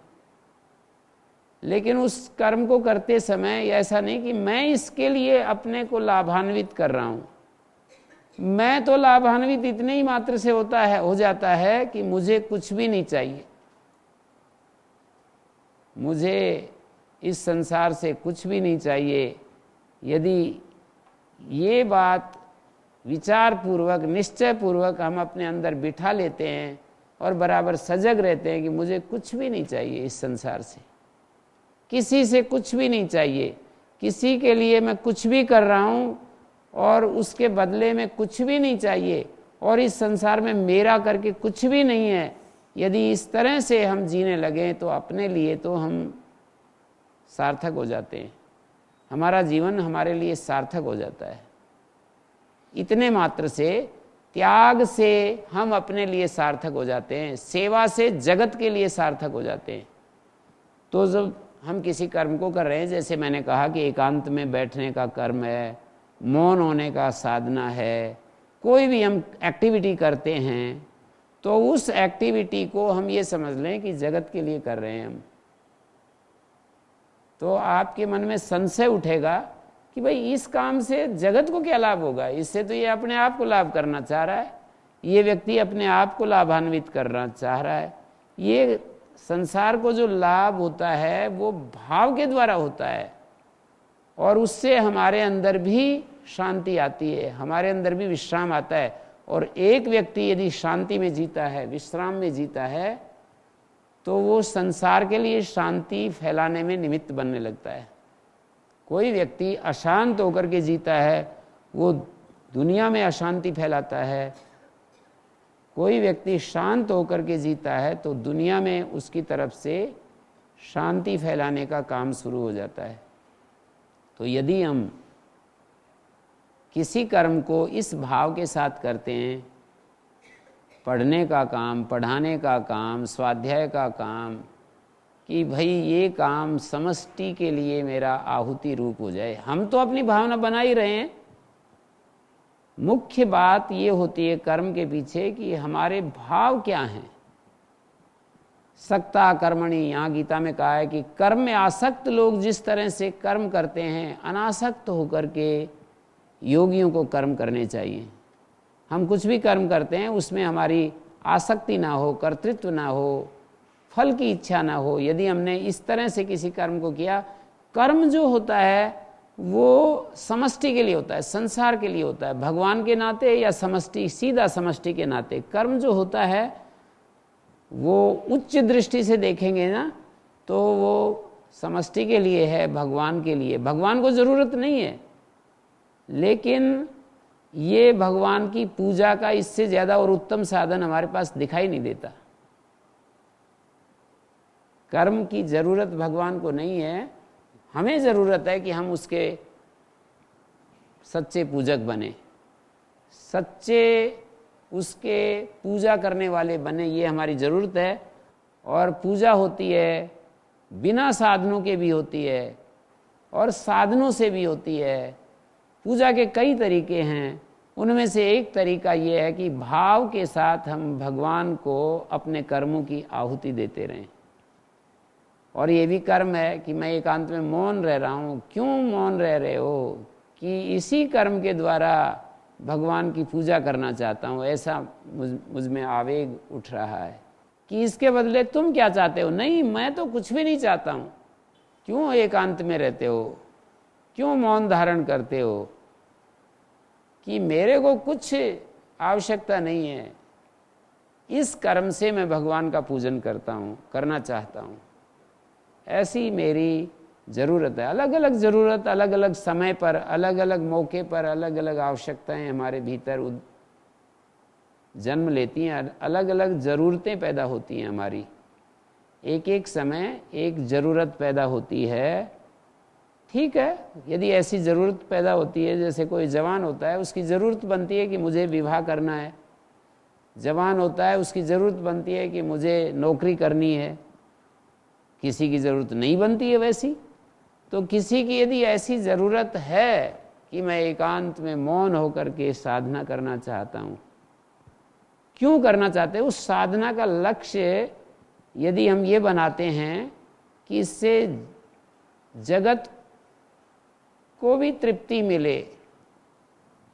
लेकिन उस कर्म को करते समय ऐसा नहीं कि मैं इसके लिए अपने को लाभान्वित कर रहा हूँ। मैं तो लाभान्वित इतने ही मात्र से हो जाता है कि मुझे कुछ भी नहीं चाहिए, मुझे इस संसार से कुछ भी नहीं चाहिए। यदि ये बात विचार पूर्वक, निश्चय पूर्वक हम अपने अंदर बिठा लेते हैं और बराबर सजग रहते हैं कि मुझे कुछ भी नहीं चाहिए इस संसार से, किसी से कुछ भी नहीं चाहिए, किसी के लिए मैं कुछ भी कर रहा हूँ और उसके बदले में कुछ भी नहीं चाहिए, और इस संसार में मेरा करके कुछ भी नहीं है, यदि इस तरह से हम जीने लगें तो अपने लिए तो हम सार्थक हो जाते हैं, हमारा जीवन हमारे लिए सार्थक हो जाता है। इतने मात्र से, त्याग से हम अपने लिए सार्थक हो जाते हैं, सेवा से जगत के लिए सार्थक हो जाते हैं। तो जब हम किसी कर्म को कर रहे हैं, जैसे मैंने कहा कि एकांत में बैठने का कर्म है, मौन होने का साधना है, कोई भी हम एक्टिविटी करते हैं तो उस एक्टिविटी को हम ये समझ लें कि जगत के लिए कर रहे हैं हम, तो आपके मन में संशय उठेगा कि भाई इस काम से जगत को क्या लाभ होगा, इससे तो ये अपने आप को लाभ करना चाह रहा है, ये व्यक्ति अपने आप को लाभान्वित करना चाह रहा है। ये संसार को जो लाभ होता है वो भाव के द्वारा होता है और उससे हमारे अंदर भी शांति आती है, हमारे अंदर भी विश्राम आता है। और एक व्यक्ति यदि शांति में जीता है, विश्राम में जीता है, तो वो संसार के लिए शांति फैलाने में निमित्त बनने लगता है। कोई व्यक्ति अशांत होकर के जीता है, वो दुनिया में अशांति फैलाता है। कोई व्यक्ति शांत होकर के जीता है तो दुनिया में उसकी तरफ से शांति फैलाने का काम शुरू हो जाता है। तो यदि हम किसी कर्म को इस भाव के साथ करते हैं, पढ़ने का काम, पढ़ाने का काम, स्वाध्याय का काम, कि भाई ये काम समष्टि के लिए मेरा आहुति रूप हो जाए, हम तो अपनी भावना बना ही रहे हैं। मुख्य बात ये होती है कर्म के पीछे कि हमारे भाव क्या हैं। सक्ता कर्मणि, यहाँ गीता में कहा है कि कर्म में आसक्त लोग जिस तरह से कर्म करते हैं, अनासक्त होकर के योगियों को कर्म करने चाहिए। हम कुछ भी कर्म करते हैं उसमें हमारी आसक्ति ना हो, कर्तृत्व ना हो, फल की इच्छा ना हो। यदि हमने इस तरह से किसी कर्म को किया, कर्म जो होता है वो समष्टि के लिए होता है, संसार के लिए होता है। भगवान के नाते या समष्टि, सीधा समष्टि के नाते कर्म जो होता है वो उच्च दृष्टि से देखेंगे ना तो वो समष्टि के लिए है, भगवान के लिए। भगवान को जरूरत नहीं है, लेकिन ये भगवान की पूजा का इससे ज्यादा और उत्तम साधन हमारे पास दिखाई नहीं देता। कर्म की जरूरत भगवान को नहीं है, हमें जरूरत है कि हम उसके सच्चे पूजक बने, सच्चे उसके पूजा करने वाले बने, ये हमारी जरूरत है। और पूजा होती है बिना साधनों के भी होती है और साधनों से भी होती है। पूजा के कई तरीके हैं, उनमें से एक तरीका ये है कि भाव के साथ हम भगवान को अपने कर्मों की आहुति देते रहें। और ये भी कर्म है कि मैं एकांत में मौन रह रहा हूँ। क्यों मौन रह रहे हो? कि इसी कर्म के द्वारा भगवान की पूजा करना चाहता हूँ, ऐसा मुझ में आवेग उठ रहा है। कि इसके बदले तुम क्या चाहते हो? नहीं, मैं तो कुछ भी नहीं चाहता हूँ। क्यों एकांत में रहते हो? क्यों मौन धारण करते हो? कि मेरे को कुछ आवश्यकता नहीं है, इस कर्म से मैं भगवान का पूजन करता हूँ, करना चाहता हूँ, ऐसी मेरी ज़रूरत है। अलग अलग ज़रूरत, अलग अलग समय पर, अलग अलग मौके पर अलग अलग आवश्यकताएं हमारे भीतर जन्म लेती हैं, अलग अलग ज़रूरतें पैदा होती हैं हमारी। एक एक समय एक ज़रूरत पैदा होती है। ठीक है, यदि ऐसी ज़रूरत पैदा होती है, जैसे कोई जवान होता है उसकी ज़रूरत बनती है कि मुझे विवाह करना है, जवान होता है उसकी ज़रूरत बनती है कि मुझे नौकरी करनी है, किसी की ज़रूरत नहीं बनती है वैसी। तो किसी की यदि ऐसी ज़रूरत है कि मैं एकांत में मौन होकर के साधना करना चाहता हूँ, क्यों करना चाहते हैं? उस साधना का लक्ष्य यदि हम ये बनाते हैं कि इससे जगत को भी तृप्ति मिले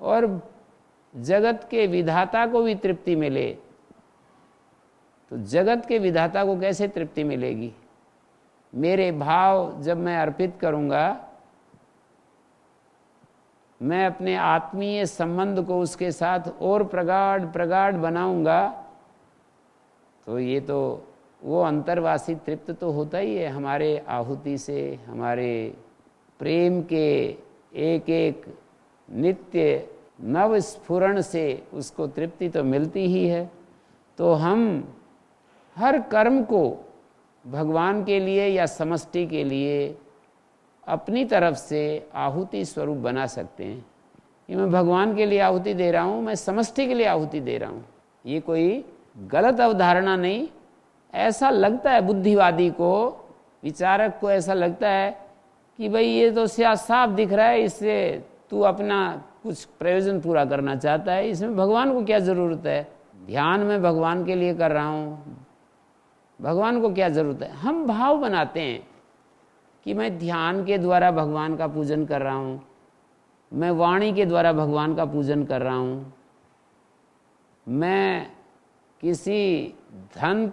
और जगत के विधाता को भी तृप्ति मिले, तो जगत के विधाता को कैसे तृप्ति मिलेगी? मेरे भाव जब मैं अर्पित करूंगा, मैं अपने आत्मीय संबंध को उसके साथ और प्रगाढ़ बनाऊंगा, तो ये तो वो अंतर्वासी तृप्त तो होता ही है। हमारे आहुति से, हमारे प्रेम के एक एक नित्य नव स्फुरण से उसको तृप्ति तो मिलती ही है। तो हम हर कर्म को भगवान के लिए या समष्टि के लिए अपनी तरफ से आहुति स्वरूप बना सकते हैं कि मैं भगवान के लिए आहुति दे रहा हूँ, मैं समष्टि के लिए आहुति दे रहा हूँ। ये कोई गलत अवधारणा नहीं। ऐसा लगता है बुद्धिवादी को, विचारक को ऐसा लगता है कि भाई ये तो साफ दिख रहा है, इससे तू अपना कुछ प्रयोजन पूरा करना चाहता है, इसमें भगवान को क्या ज़रूरत है? ध्यान में भगवान के लिए कर रहा हूँ, भगवान को क्या ज़रूरत है? हम भाव बनाते हैं कि मैं ध्यान के द्वारा भगवान का पूजन कर रहा हूँ, मैं वाणी के द्वारा भगवान का पूजन कर रहा हूँ, मैं किसी धन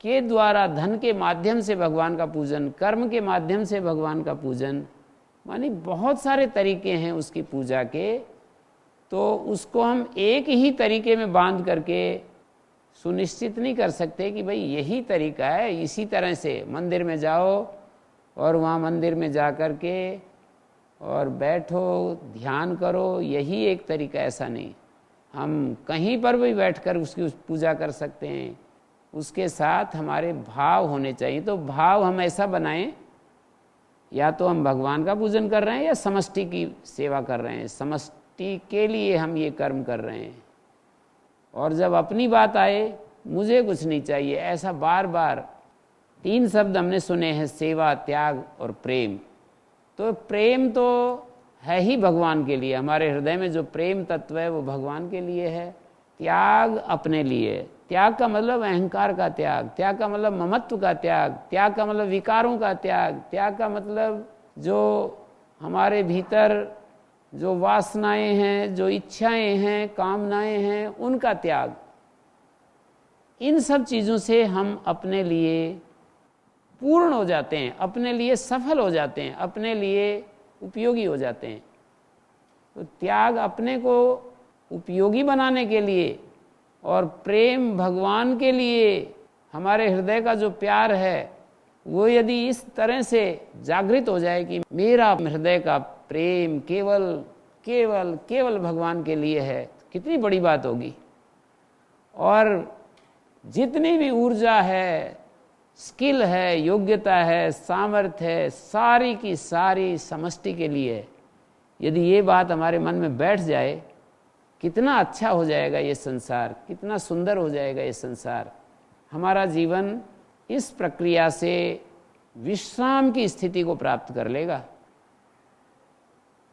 के द्वारा, धन के माध्यम से भगवान का पूजन, कर्म के माध्यम से भगवान का पूजन, मानी बहुत सारे तरीके हैं उसकी पूजा के, तो उसको हम एक ही तरीके में बांध करके सुनिश्चित नहीं कर सकते कि भाई यही तरीका है, इसी तरह से मंदिर में जाओ और वहाँ मंदिर में जा कर के और बैठो ध्यान करो, यही एक तरीका। ऐसा नहीं, हम कहीं पर भी बैठकर उसकी पूजा कर सकते हैं। उसके साथ हमारे भाव होने चाहिए। तो भाव हम ऐसा बनाएं, या तो हम भगवान का पूजन कर रहे हैं या समष्टि की सेवा कर रहे हैं, समष्टि के लिए हम ये कर्म कर रहे हैं। और जब अपनी बात आए, मुझे कुछ नहीं चाहिए, ऐसा बार बार 3 शब्द हमने सुने हैं, सेवा, त्याग और प्रेम। तो प्रेम तो है ही भगवान के लिए, हमारे हृदय में जो प्रेम तत्व है वो भगवान के लिए है। त्याग अपने लिए, त्याग का मतलब अहंकार का त्याग, त्याग का मतलब ममत्व का त्याग, त्याग का मतलब विकारों का त्याग, त्याग का मतलब जो हमारे भीतर जो वासनाएं हैं, जो इच्छाएं हैं, कामनाएं हैं, उनका त्याग। इन सब चीज़ों से हम अपने लिए पूर्ण हो जाते हैं, अपने लिए सफल हो जाते हैं, अपने लिए उपयोगी हो जाते हैं। तो त्याग अपने को उपयोगी बनाने के लिए और प्रेम भगवान के लिए, हमारे हृदय का जो प्यार है वो यदि इस तरह से जागृत हो जाए कि मेरा हृदय का प्रेम केवल केवल केवल भगवान के लिए है, कितनी बड़ी बात होगी। और जितनी भी ऊर्जा है, स्किल है, योग्यता है, सामर्थ्य है, सारी की सारी समष्टि के लिए है। यदि ये बात हमारे मन में बैठ जाए, कितना अच्छा हो जाएगा ये संसार, कितना सुंदर हो जाएगा ये संसार। हमारा जीवन इस प्रक्रिया से विश्राम की स्थिति को प्राप्त कर लेगा।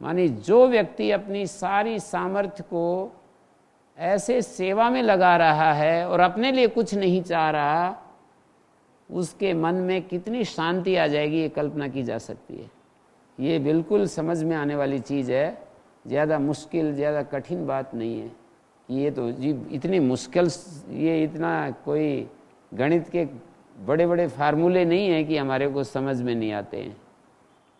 मानी जो व्यक्ति अपनी सारी सामर्थ्य को ऐसे सेवा में लगा रहा है और अपने लिए कुछ नहीं चाह रहा, उसके मन में कितनी शांति आ जाएगी, ये कल्पना की जा सकती है। ये बिल्कुल समझ में आने वाली चीज़ है, ज़्यादा मुश्किल, ज़्यादा कठिन बात नहीं है। ये तो जी इतनी मुश्किल, ये इतना कोई गणित के बड़े बड़े फार्मूले नहीं है कि हमारे को समझ में नहीं आते हैं।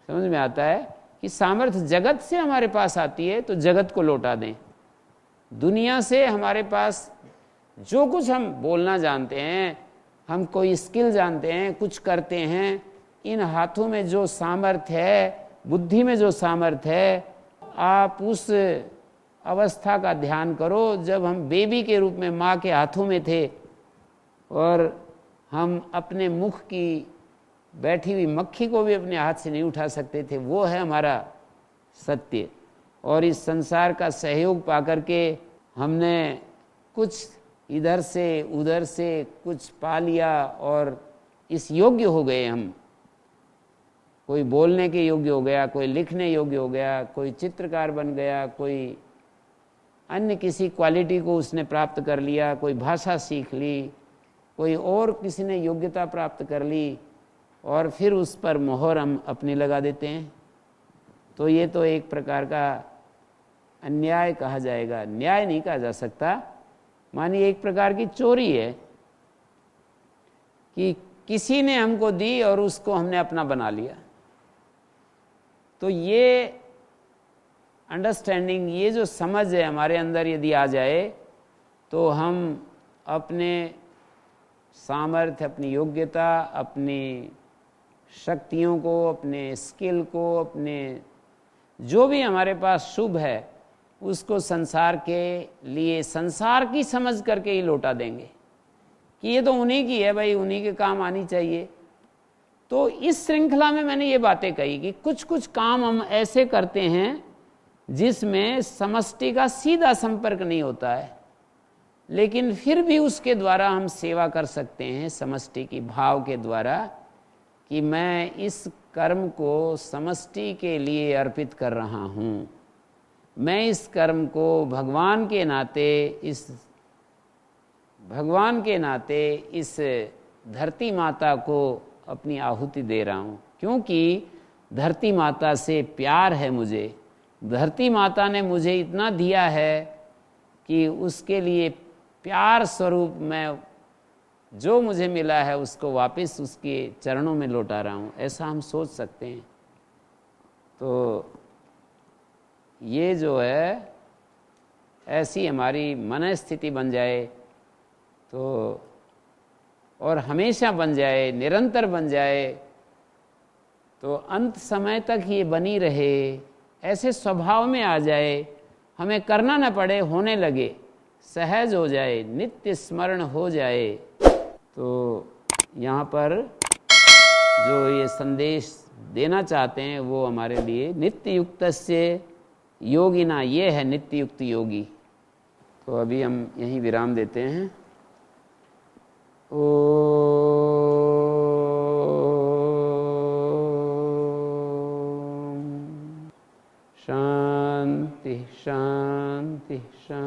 समझ में आता है कि सामर्थ्य जगत से हमारे पास आती है तो जगत को लौटा दें। दुनिया से हमारे पास जो कुछ हम बोलना जानते हैं, हम कोई स्किल जानते हैं, कुछ करते हैं, इन हाथों में जो सामर्थ्य है, बुद्धि में जो सामर्थ्य है, आप उस अवस्था का ध्यान करो जब हम बेबी के रूप में माँ के हाथों में थे और हम अपने मुख की बैठी हुई मक्खी को भी अपने हाथ से नहीं उठा सकते थे। वो है हमारा सत्य। और इस संसार का सहयोग पाकर के हमने कुछ इधर से उधर से कुछ पा लिया और इस योग्य हो गए हम। कोई बोलने के योग्य हो गया, कोई लिखने योग्य हो गया, कोई चित्रकार बन गया, कोई अन्य किसी क्वालिटी को उसने प्राप्त कर लिया, कोई भाषा सीख ली, कोई और किसी ने योग्यता प्राप्त कर ली और फिर उस पर मोहर हम अपनी लगा देते हैं। तो ये तो एक प्रकार का अन्याय कहा जाएगा, न्याय नहीं कहा जा सकता। मानिए एक प्रकार की चोरी है कि किसी ने हमको दी और उसको हमने अपना बना लिया। तो ये अंडरस्टैंडिंग, ये जो समझ है हमारे अंदर यदि आ जाए तो हम अपने सामर्थ्य, अपनी योग्यता, अपनी शक्तियों को, अपने स्किल को, अपने जो भी हमारे पास शुभ है उसको संसार के लिए संसार की समझ करके ही लौटा देंगे कि ये तो उन्हीं की है भाई, उन्हीं के काम आनी चाहिए। तो इस श्रृंखला में मैंने ये बातें कही कि कुछ कुछ काम हम ऐसे करते हैं जिसमें समष्टि का सीधा संपर्क नहीं होता है, लेकिन फिर भी उसके द्वारा हम सेवा कर सकते हैं समष्टि की भाव के द्वारा कि मैं इस कर्म को समष्टि के लिए अर्पित कर रहा हूँ। मैं इस कर्म को भगवान के नाते इस धरती माता को अपनी आहुति दे रहा हूँ, क्योंकि धरती माता से प्यार है मुझे। धरती माता ने मुझे इतना दिया है कि उसके लिए प्यार स्वरूप मैं जो मुझे मिला है उसको वापस उसके चरणों में लौटा रहा हूँ। ऐसा हम सोच सकते हैं। तो ये जो है ऐसी हमारी मन स्थिति बन जाए तो, और हमेशा बन जाए, निरंतर बन जाए, तो अंत समय तक ये बनी रहे, ऐसे स्वभाव में आ जाए, हमें करना न पड़े, होने लगे, सहज हो जाए, नित्य स्मरण हो जाए। तो यहाँ पर जो ये संदेश देना चाहते हैं वो हमारे लिए नित्य युक्तस्य योगिना, ये है नित्य युक्त योगी। तो अभी हम यहीं विराम देते हैं। शांति शांति शांति।